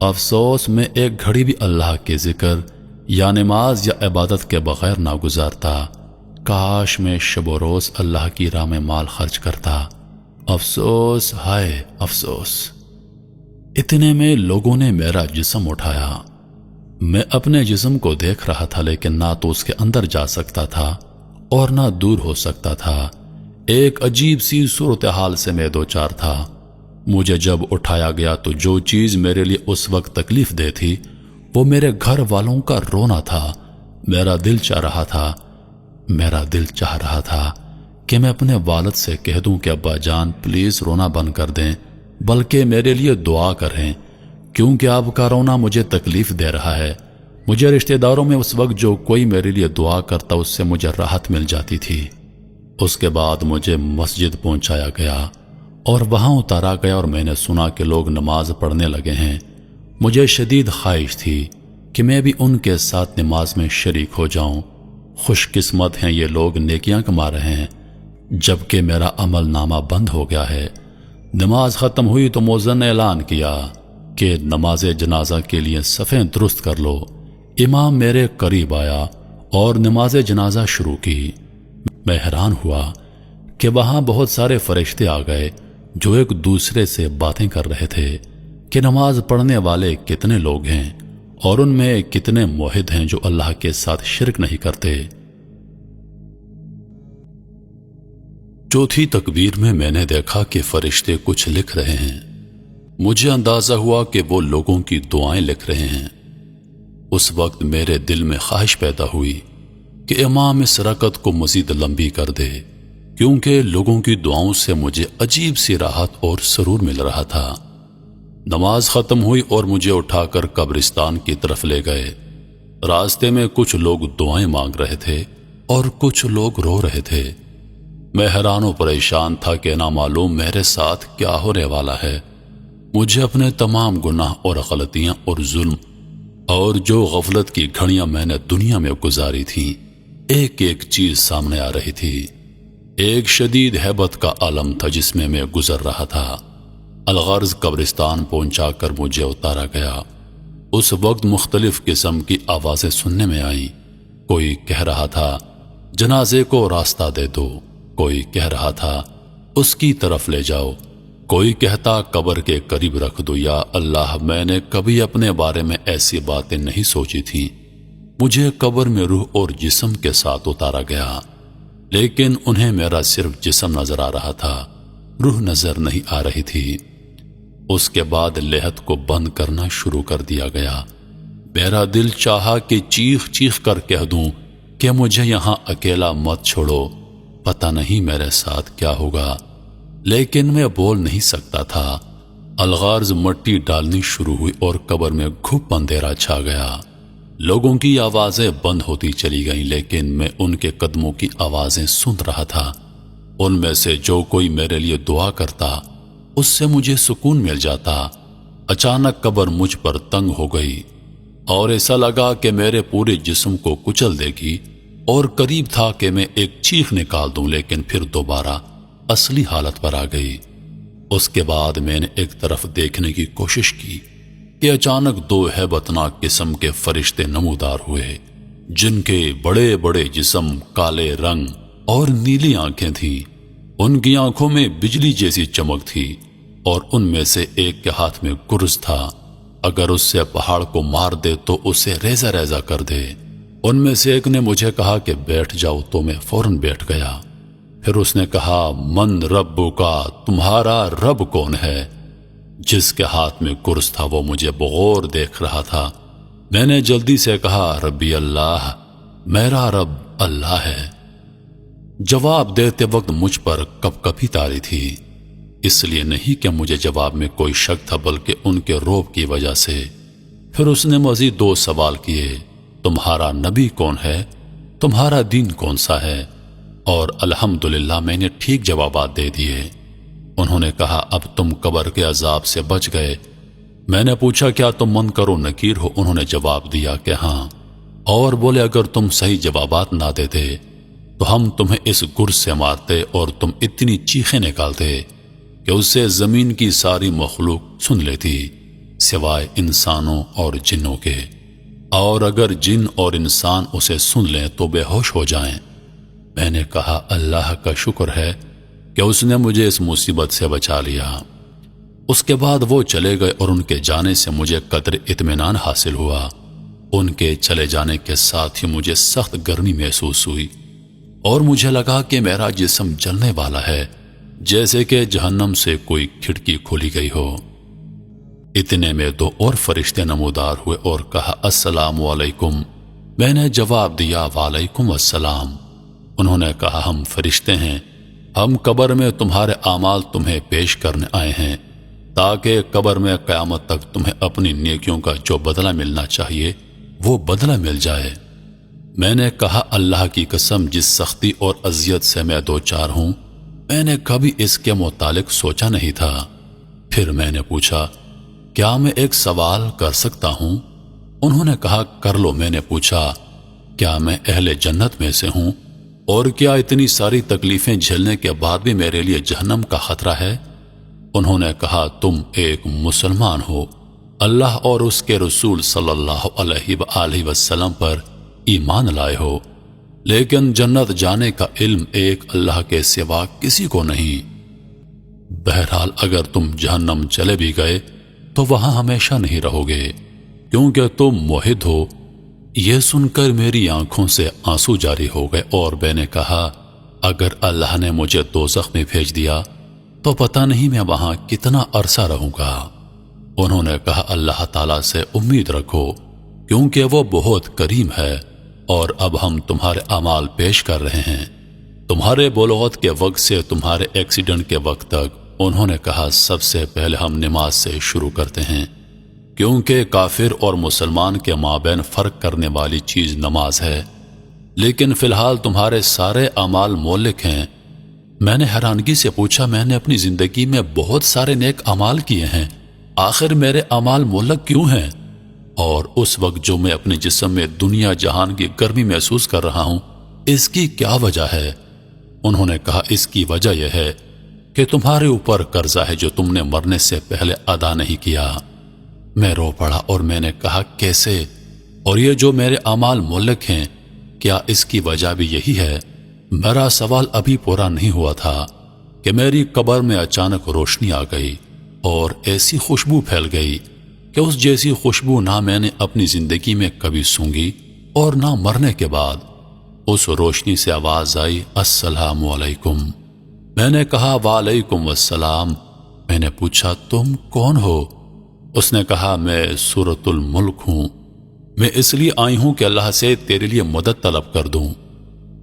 افسوس میں ایک گھڑی بھی اللہ کے ذکر یا نماز یا عبادت کے بغیر نہ گزارتا، کاش میں شب و روز اللہ کی راہ میں مال خرچ کرتا۔ افسوس، ہائے افسوس۔ اتنے میں لوگوں نے میرا جسم اٹھایا۔ میں اپنے جسم کو دیکھ رہا تھا، لیکن نہ تو اس کے اندر جا سکتا تھا اور نہ دور ہو سکتا تھا۔ ایک عجیب سی صورتحال سے میں دوچار تھا۔ مجھے جب اٹھایا گیا تو جو چیز میرے لیے اس وقت تکلیف دہ تھی وہ میرے گھر والوں کا رونا تھا۔ میرا دل چاہ رہا تھا کہ میں اپنے والد سے کہہ دوں کہ ابا جان پلیز رونا بند کر دیں، بلکہ میرے لیے دعا کریں، کیونکہ آپ کا رونا مجھے تکلیف دے رہا ہے۔ مجھے رشتہ داروں میں اس وقت جو کوئی میرے لیے دعا کرتا اس سے مجھے راحت مل جاتی تھی۔ اس کے بعد مجھے مسجد پہنچایا گیا اور وہاں اتارا گیا، اور میں نے سنا کہ لوگ نماز پڑھنے لگے ہیں۔ مجھے شدید خواہش تھی کہ میں بھی ان کے ساتھ نماز میں شریک ہو جاؤں۔ خوش قسمت ہیں یہ لوگ، نیکیاں کما رہے ہیں، جبکہ میرا عمل نامہ بند ہو گیا ہے۔ نماز ختم ہوئی تو مؤذن نے اعلان کیا کہ نماز جنازہ کے لیے صفیں درست کر لو۔ امام میرے قریب آیا اور نماز جنازہ شروع کی۔ میں حیران ہوا کہ وہاں بہت سارے فرشتے آ گئے جو ایک دوسرے سے باتیں کر رہے تھے کہ نماز پڑھنے والے کتنے لوگ ہیں اور ان میں کتنے موحد ہیں جو اللہ کے ساتھ شرک نہیں کرتے۔ چوتھی تکبیر میں نے دیکھا کہ فرشتے کچھ لکھ رہے ہیں۔ مجھے اندازہ ہوا کہ وہ لوگوں کی دعائیں لکھ رہے ہیں۔ اس وقت میرے دل میں خواہش پیدا ہوئی کہ امام اس رکعت کو مزید لمبی کر دے، کیونکہ لوگوں کی دعاؤں سے مجھے عجیب سی راحت اور سرور مل رہا تھا۔ نماز ختم ہوئی اور مجھے اٹھا کر قبرستان کی طرف لے گئے۔ راستے میں کچھ لوگ دعائیں مانگ رہے تھے اور کچھ لوگ رو رہے تھے۔ میں حیران و پریشان تھا کہ نہ معلوم میرے ساتھ کیا ہونے والا ہے۔ مجھے اپنے تمام گناہ اور غلطیاں اور ظلم اور جو غفلت کی گھڑیاں میں نے دنیا میں گزاری تھیں، ایک ایک چیز سامنے آ رہی تھی۔ ایک شدید ہیبت کا عالم تھا جس میں گزر رہا تھا۔ الغرض قبرستان پہنچا کر مجھے اتارا گیا۔ اس وقت مختلف قسم کی آوازیں سننے میں آئیں۔ کوئی کہہ رہا تھا جنازے کو راستہ دے دو، کوئی کہہ رہا تھا اس کی طرف لے جاؤ، کوئی کہتا قبر کے قریب رکھ دو۔ یا اللہ، میں نے کبھی اپنے بارے میں ایسی باتیں نہیں سوچی تھیں۔ مجھے قبر میں روح اور جسم کے ساتھ اتارا گیا، لیکن انہیں میرا صرف جسم نظر آ رہا تھا، روح نظر نہیں آ رہی تھی۔ اس کے بعد لحد کو بند کرنا شروع کر دیا گیا۔ میرا دل چاہا کہ چیخ چیخ کر کہہ دوں کہ مجھے یہاں اکیلا مت چھوڑو، پتہ نہیں میرے ساتھ کیا ہوگا، لیکن میں بول نہیں سکتا تھا۔ الغرض مٹی ڈالنی شروع ہوئی اور قبر میں گھپ اندھیرا چھا گیا۔ لوگوں کی آوازیں بند ہوتی چلی گئیں، لیکن میں ان کے قدموں کی آوازیں سن رہا تھا۔ ان میں سے جو کوئی میرے لیے دعا کرتا اس سے مجھے سکون مل جاتا۔ اچانک قبر مجھ پر تنگ ہو گئی اور ایسا لگا کہ میرے پورے جسم کو کچل دے گی، اور قریب تھا کہ میں ایک چیخ نکال دوں، لیکن پھر دوبارہ اصلی حالت پر آ گئی۔ اس کے بعد میں نے ایک طرف دیکھنے کی کوشش کی کہ اچانک دو ہیبتناک قسم کے فرشتے نمودار ہوئے، جن کے بڑے بڑے جسم، کالے رنگ اور نیلی آنکھیں تھیں۔ ان کی آنکھوں میں بجلی جیسی چمک تھی، اور ان میں سے ایک کے ہاتھ میں گرز تھا۔ اگر اس سے پہاڑ کو مار دے تو اسے ریزہ ریزہ کر دے۔ ان میں سے ایک نے مجھے کہا کہ بیٹھ جاؤ، تو میں فوراً بیٹھ گیا۔ پھر اس نے کہا، من ربو کا، تمہارا رب کون ہے؟ جس کے ہاتھ میں گرز تھا وہ مجھے بغور دیکھ رہا تھا۔ میں نے جلدی سے کہا، ربی اللہ، میرا رب اللہ ہے۔ جواب دیتے وقت مجھ پر کپ کپی طاری تھی، اس لیے نہیں کہ مجھے جواب میں کوئی شک تھا بلکہ ان کے روب کی وجہ سے۔ پھر اس نے مزید 2 سوال کیے، تمہارا نبی کون ہے؟ تمہارا دین کون سا ہے؟ اور الحمدللہ میں نے ٹھیک جوابات دے دیے۔ انہوں نے کہا اب تم قبر کے عذاب سے بچ گئے۔ میں نے پوچھا کیا تم منکر و نکیر ہو؟ انہوں نے جواب دیا کہ ہاں، اور بولے اگر تم صحیح جوابات نہ دیتے تو ہم تمہیں اس گرز سے مارتے اور تم اتنی چیخیں نکالتے کہ اسے زمین کی ساری مخلوق سن لیتی سوائے انسانوں اور جنوں کے، اور اگر جن اور انسان اسے سن لیں تو بے ہوش ہو جائیں۔ میں نے کہا اللہ کا شکر ہے کہ اس نے مجھے اس مصیبت سے بچا لیا۔ اس کے بعد وہ چلے گئے اور ان کے جانے سے مجھے قدر اطمینان حاصل ہوا۔ ان کے چلے جانے کے ساتھ ہی مجھے سخت گرمی محسوس ہوئی اور مجھے لگا کہ میرا جسم جلنے والا ہے، جیسے کہ جہنم سے کوئی کھڑکی کھولی گئی ہو۔ اتنے میں 2 اور فرشتے نمودار ہوئے اور کہا السلام علیکم۔ میں نے جواب دیا وعلیکم السلام۔ انہوں نے کہا ہم فرشتے ہیں، ہم قبر میں تمہارے اعمال تمہیں پیش کرنے آئے ہیں تاکہ قبر میں قیامت تک تمہیں اپنی نیکیوں کا جو بدلہ ملنا چاہیے وہ بدلہ مل جائے۔ میں نے کہا اللہ کی قسم جس سختی اور اذیت سے میں 2-4 ہوں میں نے کبھی اس کے متعلق سوچا نہیں تھا۔ پھر میں نے پوچھا کیا میں ایک سوال کر سکتا ہوں؟ انہوں نے کہا کر لو۔ میں نے پوچھا کیا میں اہل جنت میں سے ہوں اور کیا اتنی ساری تکلیفیں جھیلنے کے بعد بھی میرے لیے جہنم کا خطرہ ہے؟ انہوں نے کہا تم ایک مسلمان ہو، اللہ اور اس کے رسول صلی اللہ علیہ وآلہ وسلم پر ایمان لائے ہو، لیکن جنت جانے کا علم ایک اللہ کے سوا کسی کو نہیں۔ بہرحال اگر تم جہنم چلے بھی گئے تو وہاں ہمیشہ نہیں رہو گے کیونکہ تم موحد ہو۔ یہ سن کر میری آنکھوں سے آنسو جاری ہو گئے اور میں نے کہا اگر اللہ نے مجھے دوزخ میں بھیج دیا تو پتہ نہیں میں وہاں کتنا عرصہ رہوں گا۔ انہوں نے کہا اللہ تعالیٰ سے امید رکھو کیونکہ وہ بہت کریم ہے، اور اب ہم تمہارے اعمال پیش کر رہے ہیں تمہارے بلوغت کے وقت سے تمہارے ایکسیڈنٹ کے وقت تک۔ انہوں نے کہا سب سے پہلے ہم نماز سے شروع کرتے ہیں کیونکہ کافر اور مسلمان کے مابین فرق کرنے والی چیز نماز ہے، لیکن فی الحال تمہارے سارے اعمال مولک ہیں۔ میں نے حیرانگی سے پوچھا میں نے اپنی زندگی میں بہت سارے نیک اعمال کیے ہیں، آخر میرے اعمال مولک کیوں ہیں؟ اور اس وقت جو میں اپنے جسم میں دنیا جہان کی گرمی محسوس کر رہا ہوں اس کی کیا وجہ ہے؟ انہوں نے کہا اس کی وجہ یہ ہے کہ تمہارے اوپر قرضہ ہے جو تم نے مرنے سے پہلے ادا نہیں کیا۔ میں رو پڑا اور میں نے کہا کیسے؟ اور یہ جو میرے اعمال مولک ہیں کیا اس کی وجہ بھی یہی ہے؟ میرا سوال ابھی پورا نہیں ہوا تھا کہ میری قبر میں اچانک روشنی آ گئی اور ایسی خوشبو پھیل گئی کہ اس جیسی خوشبو نہ میں نے اپنی زندگی میں کبھی سونگھی اور نہ مرنے کے بعد۔ اس روشنی سے آواز آئی السلام علیکم۔ میں نے کہا وعلیکم السلام۔ میں نے پوچھا تم کون ہو؟ اس نے کہا میں سورۃ الملک ہوں، میں اس لیے آئی ہوں کہ اللہ سے تیرے لیے مدد طلب کر دوں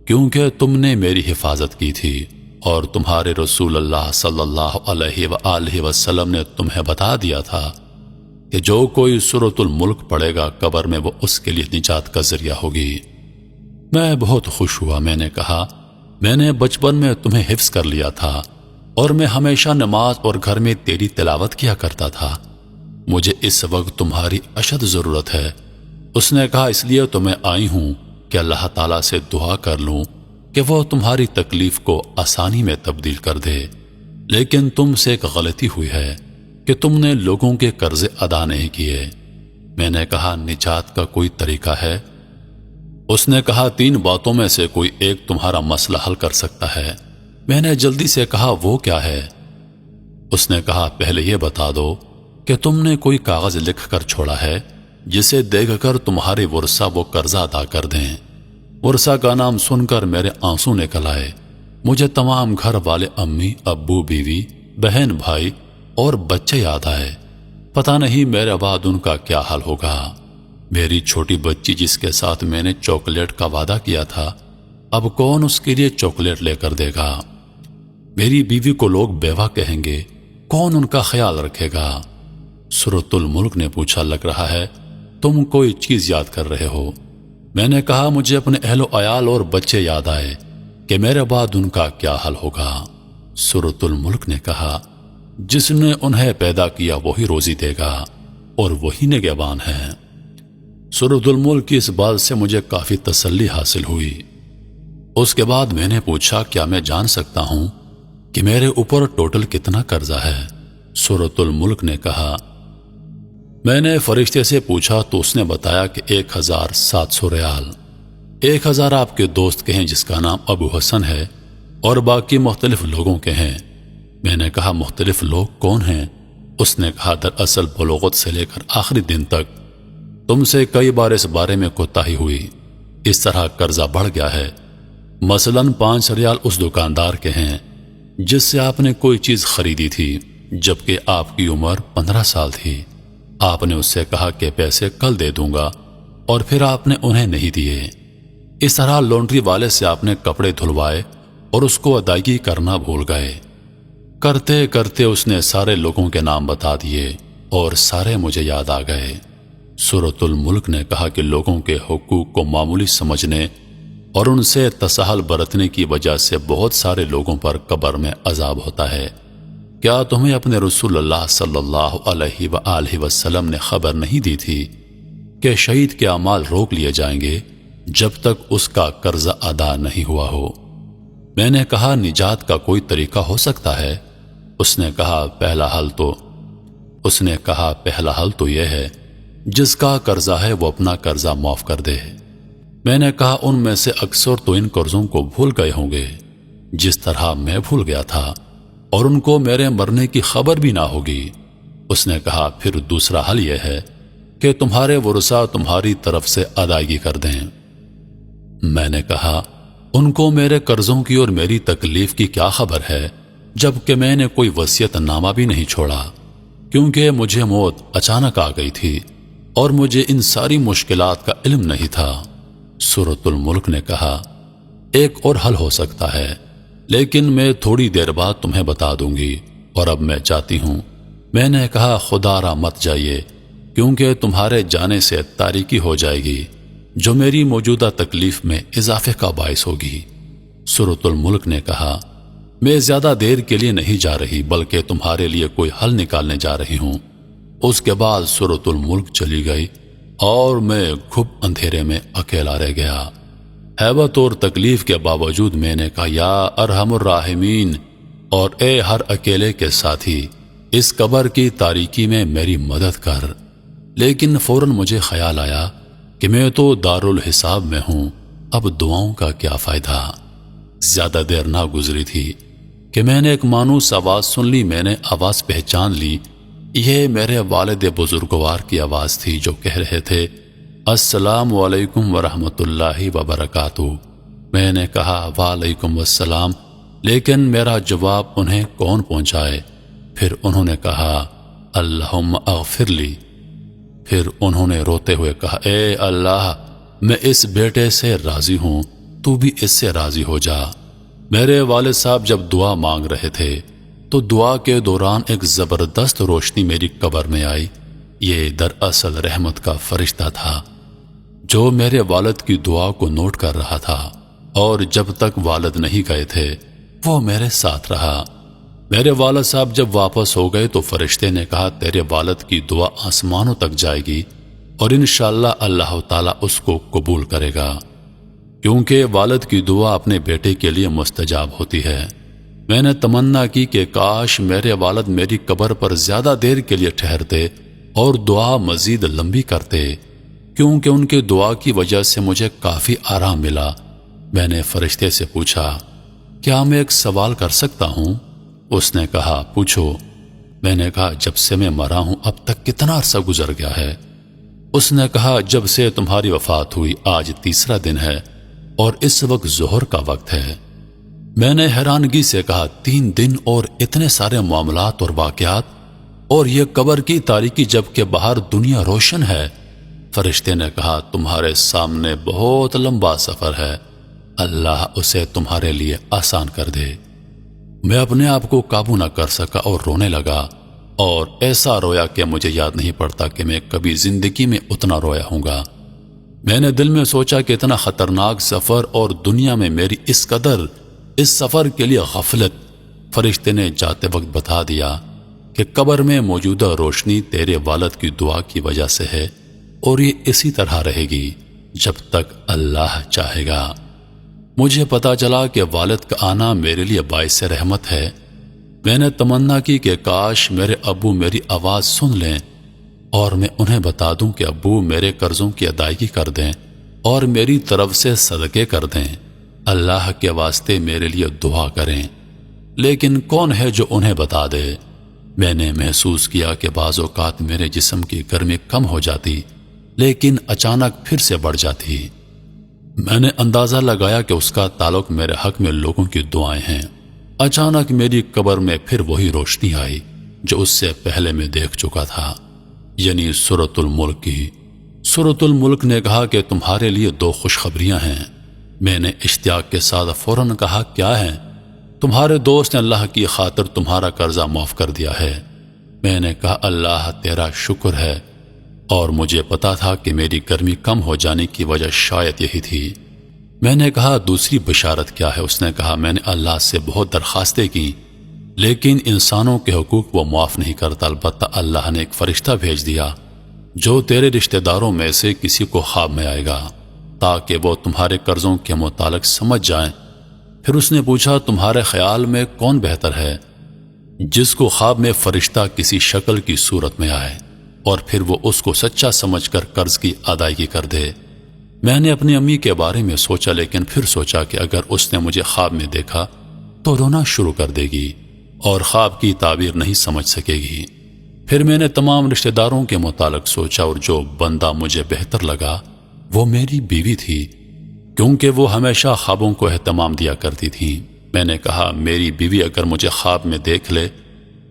کیونکہ تم نے میری حفاظت کی تھی اور تمہارے رسول اللہ صلی اللہ علیہ وآلہ وسلم نے تمہیں بتا دیا تھا کہ جو کوئی سورۃ الملک پڑھے گا قبر میں وہ اس کے لیے نجات کا ذریعہ ہوگی۔ میں بہت خوش ہوا۔ میں نے کہا میں نے بچپن میں تمہیں حفظ کر لیا تھا اور میں ہمیشہ نماز اور گھر میں تیری تلاوت کیا کرتا تھا، مجھے اس وقت تمہاری اشد ضرورت ہے۔ اس نے کہا اس لیے تو میں آئی ہوں کہ اللہ تعالیٰ سے دعا کر لوں کہ وہ تمہاری تکلیف کو آسانی میں تبدیل کر دے، لیکن تم سے ایک غلطی ہوئی ہے کہ تم نے لوگوں کے قرضے ادا نہیں کیے۔ میں نے کہا نجات کا کوئی طریقہ ہے؟ اس نے کہا 3 باتوں میں سے کوئی ایک تمہارا مسئلہ حل کر سکتا ہے۔ میں نے جلدی سے کہا وہ کیا ہے؟ اس نے کہا پہلے یہ بتا دو کہ تم نے کوئی کاغذ لکھ کر چھوڑا ہے جسے دیکھ کر تمہارے ورثہ وہ قرضہ ادا کر دیں۔ ورثہ کا نام سن کر میرے آنسو نکل آئے۔ مجھے تمام گھر والے امی ابو بیوی بہن بھائی اور بچے یاد آئے۔ پتہ نہیں میرے بعد ان کا کیا حال ہوگا۔ میری چھوٹی بچی جس کے ساتھ میں نے چاکلیٹ کا وعدہ کیا تھا، اب کون اس کے لیے چاکلیٹ لے کر دے گا؟ میری بیوی کو لوگ بیوہ کہیں گے، کون ان کا خیال رکھے گا؟ سورۃ الملک نے پوچھا، لگ رہا ہے تم کوئی چیز یاد کر رہے ہو۔ میں نے کہا، مجھے اپنے اہل و عیال اور بچے یاد آئے کہ میرے بعد ان کا کیا حل ہوگا۔ سورۃ الملک نے کہا، جس نے انہیں پیدا کیا وہی روزی دے گا اور وہی نگہبان ہے۔ سورۃ الملک کی اس بات سے مجھے کافی تسلی حاصل ہوئی۔ اس کے بعد میں نے پوچھا، کیا میں جان سکتا ہوں کہ میرے اوپر ٹوٹل کتنا قرضہ ہے؟ سورۃ الملک نے کہا، میں نے فرشتے سے پوچھا تو اس نے بتایا کہ 1700 ریال۔ 1000 آپ کے دوست کے ہیں جس کا نام ابو حسن ہے اور باقی مختلف لوگوں کے ہیں۔ میں نے کہا، مختلف لوگ کون ہیں؟ اس نے کہا، دراصل بلوغت سے لے کر آخری دن تک تم سے کئی بار اس بارے میں کوتاہی ہوئی، اس طرح قرضہ بڑھ گیا ہے۔ مثلاً 5 ریال اس دکاندار کے ہیں جس سے آپ نے کوئی چیز خریدی تھی جبکہ آپ کی عمر 15 سال تھی۔ آپ نے اس سے کہا کہ پیسے کل دے دوں گا اور پھر آپ نے انہیں نہیں دیے۔ اس طرح لانڈری والے سے آپ نے کپڑے دھلوائے اور اس کو ادائیگی کرنا بھول گئے۔ کرتے کرتے اس نے سارے لوگوں کے نام بتا دیے اور سارے مجھے یاد آ گئے۔ سورۃ الملک نے کہا کہ لوگوں کے حقوق کو معمولی سمجھنے اور ان سے تساہل برتنے کی وجہ سے بہت سارے لوگوں پر قبر میں عذاب ہوتا ہے۔ کیا تمہیں اپنے رسول اللہ صلی اللہ علیہ وآلہ وسلم نے خبر نہیں دی تھی کہ شہید کے اعمال روک لیے جائیں گے جب تک اس کا قرضہ ادا نہیں ہوا ہو؟ میں نے کہا، نجات کا کوئی طریقہ ہو سکتا ہے؟ اس نے کہا، پہلا حل تو یہ ہے جس کا قرضہ ہے وہ اپنا قرضہ معاف کر دے۔ میں نے کہا، ان میں سے اکثر تو ان قرضوں کو بھول گئے ہوں گے جس طرح میں بھول گیا تھا، اور ان کو میرے مرنے کی خبر بھی نہ ہوگی۔ اس نے کہا، پھر دوسرا حل یہ ہے کہ تمہارے ورثاء تمہاری طرف سے ادائیگی کر دیں۔ میں نے کہا، ان کو میرے قرضوں کی اور میری تکلیف کی کیا خبر ہے جبکہ میں نے کوئی وصیت نامہ بھی نہیں چھوڑا، کیونکہ مجھے موت اچانک آ گئی تھی اور مجھے ان ساری مشکلات کا علم نہیں تھا۔ سورۃ الملک نے کہا، ایک اور حل ہو سکتا ہے لیکن میں تھوڑی دیر بعد تمہیں بتا دوں گی، اور اب میں چاہتی ہوں۔ میں نے کہا، خدا را مت جائیے کیونکہ تمہارے جانے سے تاریکی ہو جائے گی جو میری موجودہ تکلیف میں اضافے کا باعث ہوگی۔ سورۃ الملک نے کہا، میں زیادہ دیر کے لیے نہیں جا رہی بلکہ تمہارے لیے کوئی حل نکالنے جا رہی ہوں۔ اس کے بعد سورۃ الملک چلی گئی اور میں گھپ اندھیرے میں اکیلا رہ گیا۔ ہیبت اور تکلیف کے باوجود میں نے کہا، یا ارحم الراحمین، اور اے ہر اکیلے کے ساتھی، اس قبر کی تاریکی میں میری مدد کر۔ لیکن فوراً مجھے خیال آیا کہ میں تو دارالحساب میں ہوں، اب دعاؤں کا کیا فائدہ؟ زیادہ دیر نہ گزری تھی کہ میں نے ایک مانوس آواز سن لی۔ میں نے آواز پہچان لی، یہ میرے والد بزرگوار کی آواز تھی جو کہہ رہے تھے، السلام علیکم ورحمۃ اللہ وبرکاتہ۔ میں نے کہا، وعلیکم السلام، لیکن میرا جواب انہیں کون پہنچائے؟ پھر انہوں نے کہا، اللہم اغفر لی۔ پھر انہوں نے روتے ہوئے کہا، اے اللہ، میں اس بیٹے سے راضی ہوں، تو بھی اس سے راضی ہو جا۔ میرے والد صاحب جب دعا مانگ رہے تھے تو دعا کے دوران ایک زبردست روشنی میری قبر میں آئی۔ یہ دراصل رحمت کا فرشتہ تھا جو میرے والد کی دعا کو نوٹ کر رہا تھا، اور جب تک والد نہیں گئے تھے وہ میرے ساتھ رہا۔ میرے والد صاحب جب واپس ہو گئے تو فرشتے نے کہا، تیرے والد کی دعا آسمانوں تک جائے گی اور انشاءاللہ اللہ تعالیٰ اس کو قبول کرے گا، کیونکہ والد کی دعا اپنے بیٹے کے لیے مستجاب ہوتی ہے۔ میں نے تمنا کی کہ کاش میرے والد میری قبر پر زیادہ دیر کے لیے ٹھہرتے اور دعا مزید لمبی کرتے، کیونکہ ان کی دعا کی وجہ سے مجھے کافی آرام ملا۔ میں نے فرشتے سے پوچھا، کیا میں ایک سوال کر سکتا ہوں؟ اس نے کہا، پوچھو۔ میں نے کہا، جب سے میں مرا ہوں اب تک کتنا عرصہ گزر گیا ہے؟ اس نے کہا، جب سے تمہاری وفات ہوئی آج تیسرا دن ہے اور اس وقت ظہر کا وقت ہے۔ میں نے حیرانگی سے کہا، 3 دن اور اتنے سارے معاملات اور واقعات، اور یہ قبر کی تاریکی جبکہ باہر دنیا روشن ہے، فرشتے نے کہا تمہارے سامنے بہت لمبا سفر ہے، اللہ اسے تمہارے لیے آسان کر دے۔ میں اپنے آپ کو قابو نہ کر سکا اور رونے لگا، اور ایسا رویا کہ مجھے یاد نہیں پڑتا کہ میں کبھی زندگی میں اتنا رویا ہوں گا۔ میں نے دل میں سوچا کہ اتنا خطرناک سفر اور دنیا میں میری اس قدر اس سفر کے لیے غفلت۔ فرشتے نے جاتے وقت بتا دیا کہ قبر میں موجودہ روشنی تیرے والد کی دعا کی وجہ سے ہے، اور یہ اسی طرح رہے گی جب تک اللہ چاہے گا۔ مجھے پتا چلا کہ والد کا آنا میرے لیے باعث رحمت ہے۔ میں نے تمنا کی کہ کاش میرے ابو میری آواز سن لیں اور میں انہیں بتا دوں کہ ابو میرے قرضوں کی ادائیگی کر دیں اور میری طرف سے صدقے کر دیں، اللہ کے واسطے میرے لیے دعا کریں، لیکن کون ہے جو انہیں بتا دے؟ میں نے محسوس کیا کہ بعض اوقات میرے جسم کی گرمی کم ہو جاتی لیکن اچانک پھر سے بڑھ جاتی۔ میں نے اندازہ لگایا کہ اس کا تعلق میرے حق میں لوگوں کی دعائیں ہیں۔ اچانک میری قبر میں پھر وہی روشنی آئی جو اس سے پہلے میں دیکھ چکا تھا، یعنی سورۃ الملک کی۔ سورۃ الملک نے کہا کہ تمہارے لیے 2 خوشخبریاں ہیں۔ میں نے اشتیاق کے ساتھ فوراً کہا کیا ہیں؟ تمہارے دوست نے اللہ کی خاطر تمہارا قرضہ معاف کر دیا ہے۔ میں نے کہا اللہ تیرا شکر ہے، اور مجھے پتا تھا کہ میری گرمی کم ہو جانے کی وجہ شاید یہی تھی۔ میں نے کہا دوسری بشارت کیا ہے؟ اس نے کہا میں نے اللہ سے بہت درخواستیں کی لیکن انسانوں کے حقوق وہ معاف نہیں کرتا، البتہ اللہ نے ایک فرشتہ بھیج دیا جو تیرے رشتہ داروں میں سے کسی کو خواب میں آئے گا تاکہ وہ تمہارے قرضوں کے متعلق سمجھ جائیں۔ پھر اس نے پوچھا تمہارے خیال میں کون بہتر ہے، جس کو خواب میں فرشتہ کسی شکل کی صورت میں آئے اور پھر وہ اس کو سچا سمجھ کر قرض کی ادائیگی کر دے؟ میں نے اپنی امی کے بارے میں سوچا لیکن پھر سوچا کہ اگر اس نے مجھے خواب میں دیکھا تو رونا شروع کر دے گی اور خواب کی تعبیر نہیں سمجھ سکے گی۔ پھر میں نے تمام رشتہ داروں کے متعلق سوچا اور جو بندہ مجھے بہتر لگا وہ میری بیوی تھی، کیونکہ وہ ہمیشہ خوابوں کو اہتمام دیا کرتی تھی۔ میں نے کہا میری بیوی اگر مجھے خواب میں دیکھ لے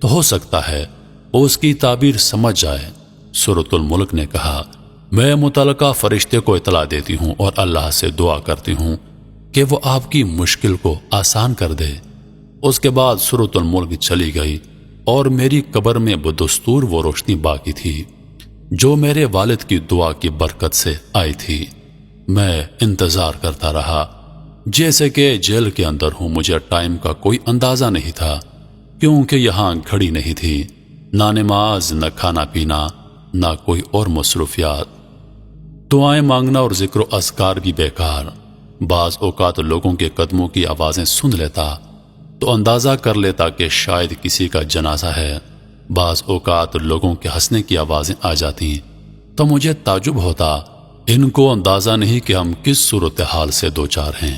تو ہو سکتا ہے وہ اس کی تعبیر سمجھ جائے۔ سورۃ الملک نے کہا میں متعلقہ فرشتے کو اطلاع دیتی ہوں اور اللہ سے دعا کرتی ہوں کہ وہ آپ کی مشکل کو آسان کر دے۔ اس کے بعد سورۃ الملک چلی گئی اور میری قبر میں بدستور وہ روشنی باقی تھی جو میرے والد کی دعا کی برکت سے آئی تھی۔ میں انتظار کرتا رہا جیسے کہ جیل کے اندر ہوں۔ مجھے ٹائم کا کوئی اندازہ نہیں تھا کیونکہ یہاں گھڑی نہیں تھی، نہ نماز، نہ کھانا پینا، نہ کوئی اور مصروفیات۔ دعائیں مانگنا اور ذکر و اذکار بھی بیکار۔ بعض اوقات لوگوں کے قدموں کی آوازیں سن لیتا تو اندازہ کر لیتا کہ شاید کسی کا جنازہ ہے۔ بعض اوقات لوگوں کے ہنسنے کی آوازیں آ جاتی تو مجھے تعجب ہوتا، ان کو اندازہ نہیں کہ ہم کس صورتحال سے دوچار ہیں۔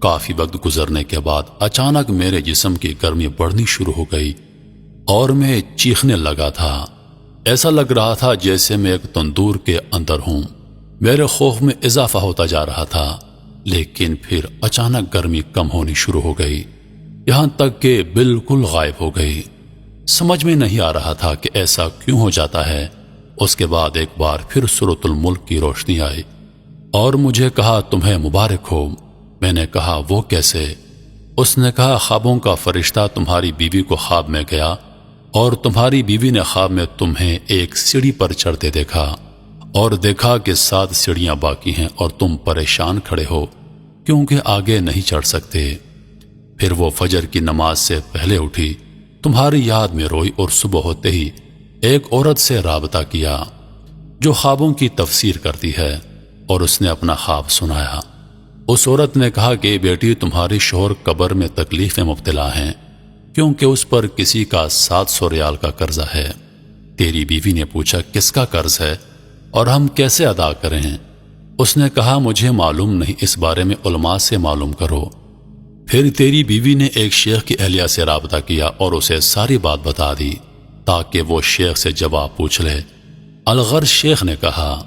کافی وقت گزرنے کے بعد اچانک میرے جسم کی گرمی بڑھنی شروع ہو گئی اور میں چیخنے لگا تھا۔ ایسا لگ رہا تھا جیسے میں ایک تندور کے اندر ہوں۔ میرے خوف میں اضافہ ہوتا جا رہا تھا، لیکن پھر اچانک گرمی کم ہونی شروع ہو گئی، یہاں تک کہ بالکل غائب ہو گئی۔ سمجھ میں نہیں آ رہا تھا کہ ایسا کیوں ہو جاتا ہے۔ اس کے بعد ایک بار پھر سورۃ الملک کی روشنی آئی اور مجھے کہا تمہیں مبارک ہو۔ میں نے کہا وہ کیسے؟ اس نے کہا خوابوں کا فرشتہ تمہاری بیوی کو خواب میں گیا اور تمہاری بیوی نے خواب میں تمہیں ایک سیڑھی پر چڑھتے دیکھا اور دیکھا کہ 7 سیڑھیاں باقی ہیں اور تم پریشان کھڑے ہو کیونکہ آگے نہیں چڑھ سکتے۔ پھر وہ فجر کی نماز سے پہلے اٹھی، تمہاری یاد میں روئی اور صبح ہوتے ہی ایک عورت سے رابطہ کیا جو خوابوں کی تفسیر کرتی ہے، اور اس نے اپنا خواب سنایا۔ اس عورت نے کہا کہ بیٹی تمہارے شوہر قبر میں تکلیف میں مبتلا ہیں کیونکہ اس پر کسی کا 700 ریال کا قرضہ ہے۔ تیری بیوی نے پوچھا کس کا قرض ہے اور ہم کیسے ادا کریں؟ اس نے کہا مجھے معلوم نہیں، اس بارے میں علماء سے معلوم کرو۔ پھر تیری بیوی نے ایک شیخ کی اہلیہ سے رابطہ کیا اور اسے ساری بات بتا دی تاکہ وہ شیخ سے جواب پوچھ لے۔ الغرض شیخ نے کہا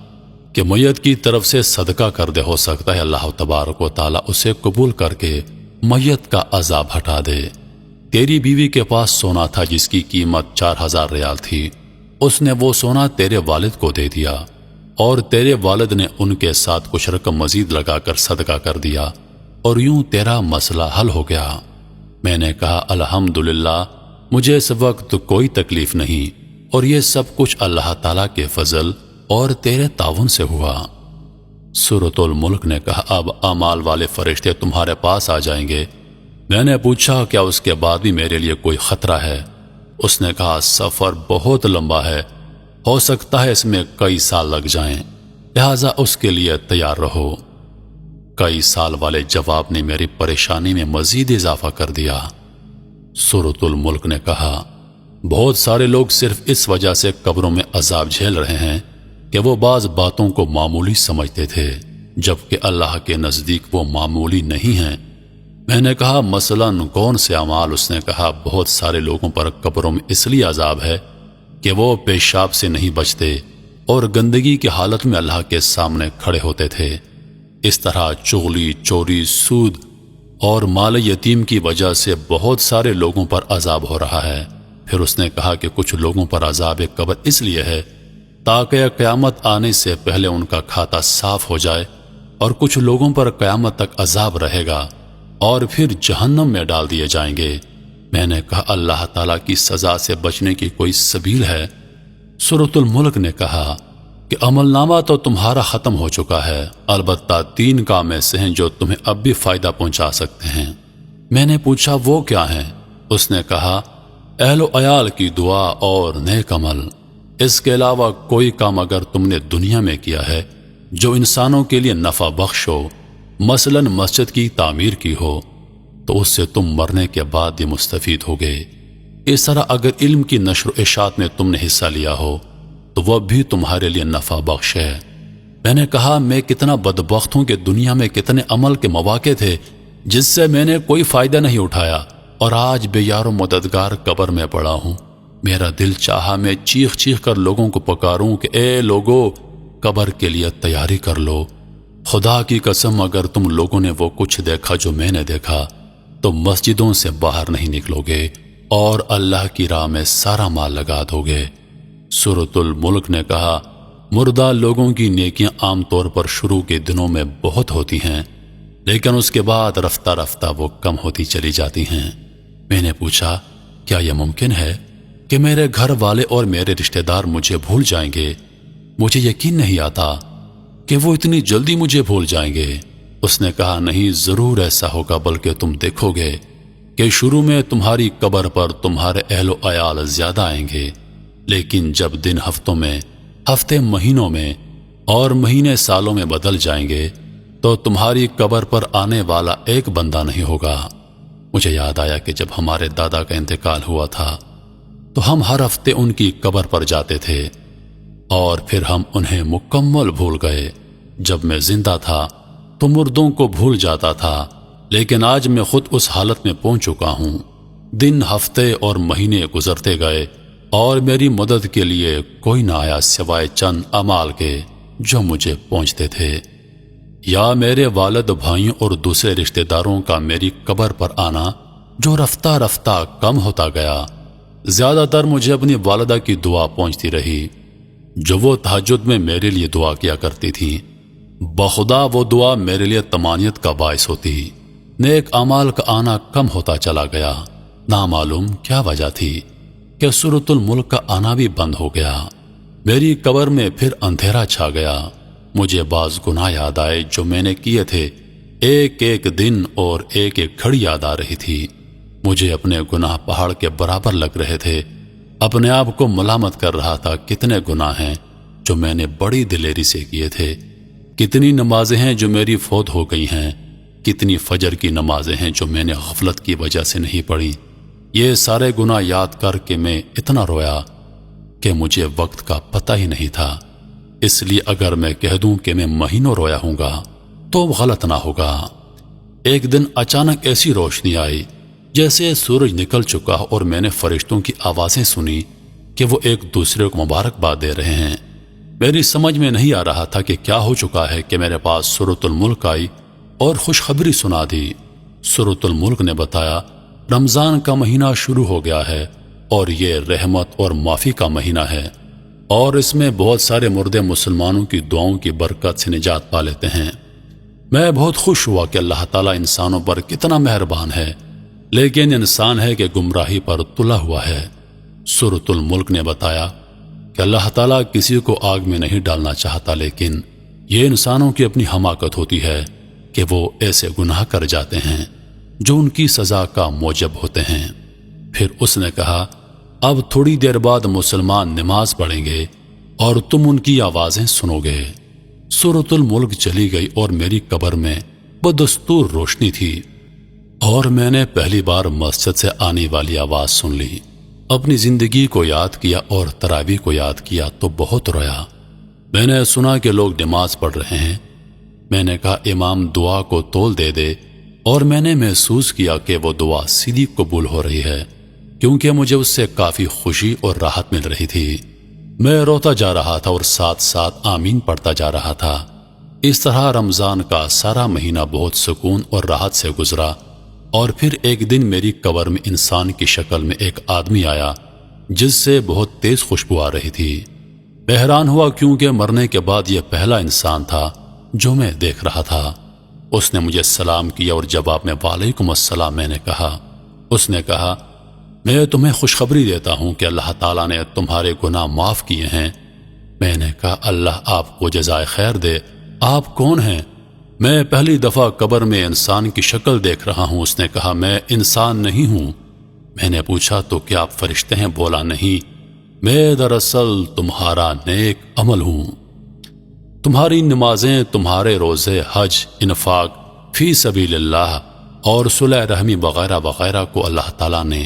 کہ میت کی طرف سے صدقہ کر دے، ہو سکتا ہے اللہ تبارک و تعالیٰ اسے قبول کر کے میت کا عذاب ہٹا دے۔ تیری بیوی کے پاس سونا تھا جس کی قیمت 4000 ریال تھی، اس نے وہ سونا تیرے والد کو دے دیا اور تیرے والد نے ان کے ساتھ کچھ رقم مزید لگا کر صدقہ کر دیا اور یوں تیرا مسئلہ حل ہو گیا۔ میں نے کہا الحمدللہ، مجھے اس وقت کوئی تکلیف نہیں، اور یہ سب کچھ اللہ تعالیٰ کے فضل اور تیرے تعاون سے ہوا۔ سورۃ الملک نے کہا اب اعمال والے فرشتے تمہارے پاس آ جائیں گے۔ میں نے پوچھا کیا اس کے بعد بھی میرے لیے کوئی خطرہ ہے؟ اس نے کہا سفر بہت لمبا ہے، ہو سکتا ہے اس میں کئی سال لگ جائیں، لہذا اس کے لیے تیار رہو۔ کئی سال والے جواب نے میری پریشانی میں مزید اضافہ کر دیا۔ سورۃ الملک نے کہا بہت سارے لوگ صرف اس وجہ سے قبروں میں عذاب جھیل رہے ہیں کہ وہ بعض باتوں کو معمولی سمجھتے تھے، جبکہ اللہ کے نزدیک وہ معمولی نہیں ہیں۔ میں نے کہا مثلاً کون سے اعمال؟ اس نے کہا بہت سارے لوگوں پر قبروں میں اس لیے عذاب ہے کہ وہ پیشاب سے نہیں بچتے اور گندگی کی حالت میں اللہ کے سامنے کھڑے ہوتے تھے۔ اس طرح چغلی، چوری، سود اور مال یتیم کی وجہ سے بہت سارے لوگوں پر عذاب ہو رہا ہے۔ پھر اس نے کہا کہ کچھ لوگوں پر عذاب قبر اس لیے ہے تاکہ قیامت آنے سے پہلے ان کا کھاتا صاف ہو جائے، اور کچھ لوگوں پر قیامت تک عذاب رہے گا اور پھر جہنم میں ڈال دیے جائیں گے۔ میں نے کہا اللہ تعالیٰ کی سزا سے بچنے کی کوئی سبیل ہے؟ سورۃ الملک نے کہا کہ عمل نامہ تو تمہارا ختم ہو چکا ہے، البتہ 3 کام ایسے ہیں جو تمہیں اب بھی فائدہ پہنچا سکتے ہیں۔ میں نے پوچھا وہ کیا ہیں؟ اس نے کہا اہل و عیال کی دعا اور نیک عمل۔ اس کے علاوہ کوئی کام اگر تم نے دنیا میں کیا ہے جو انسانوں کے لیے نفع بخش ہو، مثلاً مسجد کی تعمیر کی ہو، تو اس سے تم مرنے کے بعد بھی مستفید ہوگے۔ اس طرح اگر علم کی نشر و اشاعت میں تم نے حصہ لیا ہو تو وہ بھی تمہارے لیے نفع بخش ہے۔ میں نے کہا میں کتنا بدبخت ہوں کہ دنیا میں کتنے عمل کے مواقع تھے جس سے میں نے کوئی فائدہ نہیں اٹھایا، اور آج بے یار و مددگار قبر میں پڑا ہوں۔ میرا دل چاہا میں چیخ چیخ کر لوگوں کو پکاروں کہ اے لوگو، قبر کے لیے تیاری کر لو۔ خدا کی قسم اگر تم لوگوں نے وہ کچھ دیکھا جو میں نے دیکھا تو مسجدوں سے باہر نہیں نکلو گے اور اللہ کی راہ میں سارا مال لگا دو گے۔ سورۃ الملک نے کہا مردہ لوگوں کی نیکیاں عام طور پر شروع کے دنوں میں بہت ہوتی ہیں، لیکن اس کے بعد رفتہ رفتہ وہ کم ہوتی چلی جاتی ہیں۔ میں نے پوچھا کیا یہ ممکن ہے کہ میرے گھر والے اور میرے رشتہ دار مجھے بھول جائیں گے؟ مجھے یقین نہیں آتا کہ وہ اتنی جلدی مجھے بھول جائیں گے۔ اس نے کہا نہیں، ضرور ایسا ہوگا، بلکہ تم دیکھو گے کہ شروع میں تمہاری قبر پر تمہارے اہل و عیال زیادہ آئیں گے، لیکن جب دن ہفتوں میں، ہفتے مہینوں میں اور مہینے سالوں میں بدل جائیں گے تو تمہاری قبر پر آنے والا ایک بندہ نہیں ہوگا۔ مجھے یاد آیا کہ جب ہمارے دادا کا انتقال ہوا تھا تو ہم ہر ہفتے ان کی قبر پر جاتے تھے اور پھر ہم انہیں مکمل بھول گئے۔ جب میں زندہ تھا تو مردوں کو بھول جاتا تھا، لیکن آج میں خود اس حالت میں پہنچ چکا ہوں۔ دن، ہفتے اور مہینے گزرتے گئے اور میری مدد کے لیے کوئی نہ آیا سوائے چند اعمال کے جو مجھے پہنچتے تھے، یا میرے والد، بھائیوں اور دوسرے رشتہ داروں کا میری قبر پر آنا جو رفتہ رفتہ کم ہوتا گیا۔ زیادہ تر مجھے اپنی والدہ کی دعا پہنچتی رہی جو وہ تہجد میں میرے لیے دعا کیا کرتی تھی۔ بخدا وہ دعا میرے لیے طمانینت کا باعث ہوتی۔ نیک اعمال کا آنا کم ہوتا چلا گیا۔ نامعلوم کیا وجہ تھی کہ سورۃ الملک کا آنا بھی بند ہو گیا۔ میری قبر میں پھر اندھیرا چھا گیا۔ مجھے بعض گناہ یاد آئے جو میں نے کیے تھے، ایک ایک دن اور ایک ایک گھڑی یاد آ رہی تھی۔ مجھے اپنے گناہ پہاڑ کے برابر لگ رہے تھے۔ اپنے آپ کو ملامت کر رہا تھا، کتنے گناہ ہیں جو میں نے بڑی دلیری سے کیے تھے، کتنی نمازیں ہیں جو میری فوت ہو گئی ہیں، کتنی فجر کی نمازیں ہیں جو میں نے غفلت کی وجہ سے نہیں پڑھی۔ یہ سارے گناہ یاد کر کے میں اتنا رویا کہ مجھے وقت کا پتہ ہی نہیں تھا۔ اس لیے اگر میں کہہ دوں کہ میں مہینوں رویا ہوں گا تو غلط نہ ہوگا۔ ایک دن اچانک ایسی روشنی آئی جیسے سورج نکل چکا اور میں نے فرشتوں کی آوازیں سنی کہ وہ ایک دوسرے کو مبارکباد دے رہے ہیں۔ میری سمجھ میں نہیں آ رہا تھا کہ کیا ہو چکا ہے کہ میرے پاس سورۃ الملک آئی اور خوشخبری سنا دی۔ سورۃ الملک نے بتایا رمضان کا مہینہ شروع ہو گیا ہے اور یہ رحمت اور معافی کا مہینہ ہے۔ اور اس میں بہت سارے مردے مسلمانوں کی دعاؤں کی برکت سے نجات پا لیتے ہیں۔ میں بہت خوش ہوا کہ اللہ تعالیٰ انسانوں پر کتنا مہربان ہے، لیکن انسان ہے کہ گمراہی پر تلا ہوا ہے۔ سورۃ الملک نے بتایا کہ اللہ تعالیٰ کسی کو آگ میں نہیں ڈالنا چاہتا، لیکن یہ انسانوں کی اپنی حماقت ہوتی ہے کہ وہ ایسے گناہ کر جاتے ہیں جو ان کی سزا کا موجب ہوتے ہیں۔ پھر اس نے کہا، اب تھوڑی دیر بعد مسلمان نماز پڑھیں گے اور تم ان کی آوازیں سنو گے۔ سورۃ الملک چلی گئی اور میری قبر میں بدستور روشنی تھی، اور میں نے پہلی بار مسجد سے آنے والی آواز سن لی۔ اپنی زندگی کو یاد کیا اور تراویح کو یاد کیا تو بہت رویا۔ میں نے سنا کہ لوگ نماز پڑھ رہے ہیں۔ میں نے کہا امام دعا کو تول دے دے، اور میں نے محسوس کیا کہ وہ دعا سیدھی قبول ہو رہی ہے، کیونکہ مجھے اس سے کافی خوشی اور راحت مل رہی تھی۔ میں روتا جا رہا تھا اور ساتھ ساتھ آمین پڑھتا جا رہا تھا۔ اس طرح رمضان کا سارا مہینہ بہت سکون اور راحت سے گزرا، اور پھر ایک دن میری قبر میں انسان کی شکل میں ایک آدمی آیا جس سے بہت تیز خوشبو آ رہی تھی۔ میں حیران ہوا کیونکہ مرنے کے بعد یہ پہلا انسان تھا جو میں دیکھ رہا تھا۔ اس نے مجھے سلام کیا اور جواب میں وعلیکم السلام میں نے کہا۔ اس نے کہا، میں تمہیں خوشخبری دیتا ہوں کہ اللہ تعالیٰ نے تمہارے گناہ معاف کیے ہیں۔ میں نے کہا، اللہ آپ کو جزائے خیر دے، آپ کون ہیں؟ میں پہلی دفعہ قبر میں انسان کی شکل دیکھ رہا ہوں۔ اس نے کہا، میں انسان نہیں ہوں۔ میں نے پوچھا، تو کیا آپ فرشتے ہیں؟ بولا، نہیں، میں دراصل تمہارا نیک عمل ہوں۔ تمہاری نمازیں، تمہارے روزے، حج، انفاق فی سبیل اللہ اور صلح رحمی وغیرہ وغیرہ کو اللہ تعالیٰ نے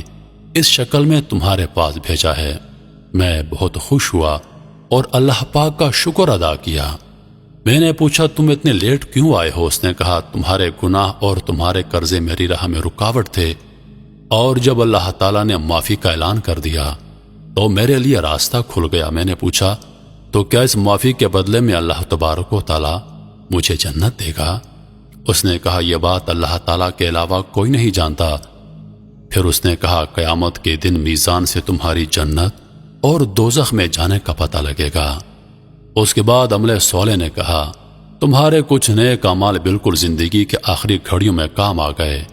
اس شکل میں تمہارے پاس بھیجا ہے۔ میں بہت خوش ہوا اور اللہ پاک کا شکر ادا کیا۔ میں نے پوچھا، تم اتنے لیٹ کیوں آئے ہو؟ اس نے کہا، تمہارے گناہ اور تمہارے قرضے میری راہ میں رکاوٹ تھے، اور جب اللہ تعالیٰ نے معافی کا اعلان کر دیا تو میرے لیے راستہ کھل گیا۔ میں نے پوچھا، تو کیا اس معافی کے بدلے میں اللہ تبارک و تعالیٰ مجھے جنت دے گا؟ اس نے کہا، یہ بات اللہ تعالیٰ کے علاوہ کوئی نہیں جانتا۔ پھر اس نے کہا، قیامت کے دن میزان سے تمہاری جنت اور دوزخ میں جانے کا پتہ لگے گا۔ اس کے بعد عملے صالح نے کہا، تمہارے کچھ نیک اعمال بالکل زندگی کے آخری گھڑیوں میں کام آ گئے۔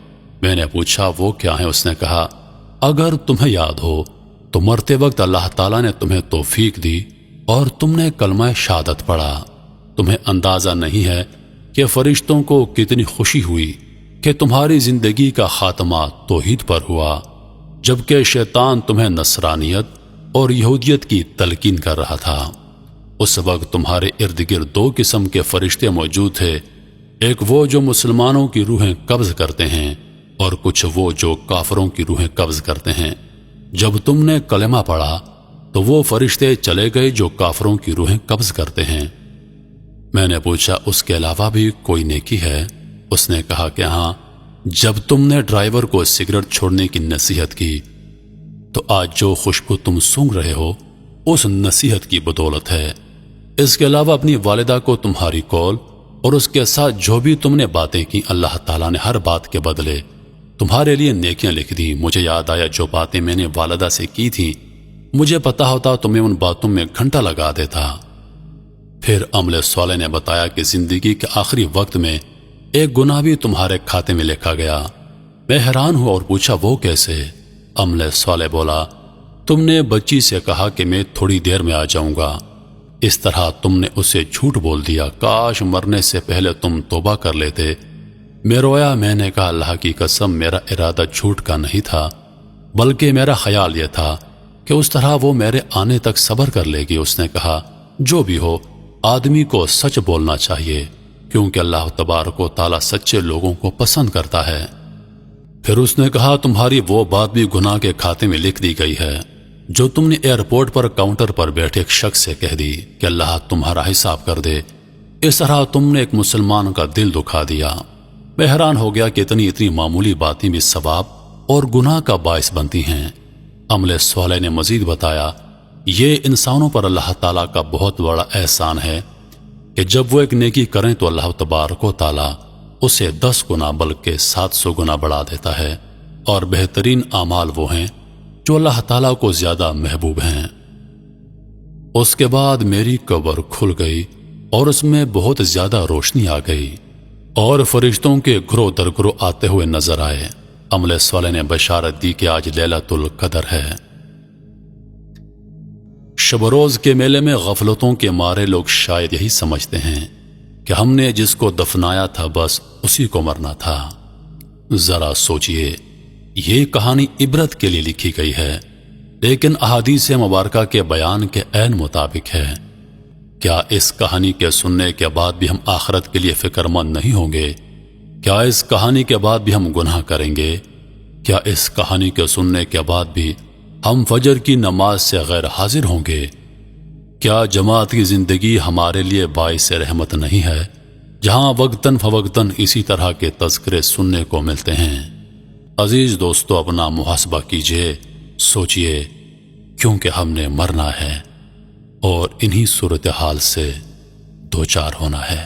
میں نے پوچھا، وہ کیا ہیں؟ اس نے کہا، اگر تمہیں یاد ہو تو مرتے وقت اللہ تعالیٰ نے تمہیں توفیق دی اور تم نے کلمہ شہادت پڑھا۔ تمہیں اندازہ نہیں ہے کہ فرشتوں کو کتنی خوشی ہوئی کہ تمہاری زندگی کا خاتمہ توحید پر ہوا، جبکہ شیطان تمہیں نصرانیت اور یہودیت کی تلقین کر رہا تھا۔ اس وقت تمہارے ارد گرد دو قسم کے فرشتے موجود تھے، ایک وہ جو مسلمانوں کی روحیں قبض کرتے ہیں، اور کچھ وہ جو کافروں کی روحیں قبض کرتے ہیں۔ جب تم نے کلمہ پڑھا تو وہ فرشتے چلے گئے جو کافروں کی روحیں قبض کرتے ہیں۔ میں نے پوچھا، اس کے علاوہ بھی کوئی نیکی ہے؟ اس نے کہا کہ ہاں، جب تم نے ڈرائیور کو سگریٹ چھوڑنے کی نصیحت کی تو آج جو خوشبو تم سونگھ رہے ہو اس نصیحت کی بدولت ہے۔ اس کے علاوہ اپنی والدہ کو تمہاری قول اور اس کے ساتھ جو بھی تم نے باتیں کی، اللہ تعالیٰ نے ہر بات کے بدلے تمہارے لیے نیکیاں لکھ دی۔ مجھے یاد آیا جو باتیں میں نے والدہ سے کی تھیں، مجھے پتا ہوتا تو میں ان باتوں میں گھنٹہ لگا دیتا۔ پھر عمل صالح نے بتایا کہ زندگی کے آخری وقت میں ایک گناہ بھی تمہارے کھاتے میں لکھا گیا۔ میں حیران ہوا اور پوچھا، وہ کیسے؟ عمل صالح بولا، تم نے بچی سے کہا کہ میں تھوڑی دیر میں آ جاؤں گا، اس طرح تم نے اسے جھوٹ بول دیا۔ کاش مرنے سے پہلے تم توبہ کر لیتے۔ میں رویا۔ میں نے کہا، اللہ کی قسم، میرا ارادہ جھوٹ کا نہیں تھا، بلکہ میرا خیال یہ تھا کہ اس طرح وہ میرے آنے تک صبر کر لے گی۔ اس نے کہا، جو بھی ہو، آدمی کو سچ بولنا چاہیے، کیونکہ اللہ تبارک و تعالیٰ سچے لوگوں کو پسند کرتا ہے۔ پھر اس نے کہا، تمہاری وہ بات بھی گناہ کے کھاتے میں لکھ دی گئی ہے جو تم نے ایئرپورٹ پر کاؤنٹر پر بیٹھے ایک شخص سے کہہ دی کہ اللہ تمہارا حساب کر دے۔ اس طرح تم نے ایک مسلمان کا دل دکھا دیا۔ میں حیران ہو گیا کہ اتنی معمولی باتیں بھی ثواب اور گناہ کا باعث بنتی ہیں۔ عمل صالح نے مزید بتایا، یہ انسانوں پر اللہ تعالیٰ کا بہت بڑا احسان ہے کہ جب وہ ایک نیکی کریں تو اللہ تبارک و تعالیٰ اسے 10 گنا بلکہ 700 گنا بڑھا دیتا ہے، اور بہترین اعمال وہ ہیں جو اللہ تعالیٰ کو زیادہ محبوب ہیں۔ اس کے بعد میری قبر کھل گئی اور اس میں بہت زیادہ روشنی آ گئی اور فرشتوں کے گروہ در گروہ آتے ہوئے نظر آئے۔ عمل صالح نے بشارت دی کہ آج لیلۃ القدر ہے۔ شب و روز کے میلے میں غفلتوں کے مارے لوگ شاید یہی سمجھتے ہیں کہ ہم نے جس کو دفنایا تھا بس اسی کو مرنا تھا۔ ذرا سوچئے، یہ کہانی عبرت کے لیے لکھی گئی ہے، لیکن احادیث مبارکہ کے بیان کے عین مطابق ہے۔ کیا اس کہانی کے سننے کے بعد بھی ہم آخرت کے لیے فکر مند نہیں ہوں گے؟ کیا اس کہانی کے بعد بھی ہم گناہ کریں گے؟ کیا اس کہانی کے سننے کے بعد بھی ہم فجر کی نماز سے غیر حاضر ہوں گے؟ کیا جماعت کی زندگی ہمارے لیے باعث رحمت نہیں ہے، جہاں وقتاً فوقتاً اسی طرح کے تذکرے سننے کو ملتے ہیں؟ عزیز دوستو، اپنا محاسبہ کیجئے، سوچئے، کیونکہ ہم نے مرنا ہے اور انہی صورتحال سے دوچار ہونا ہے۔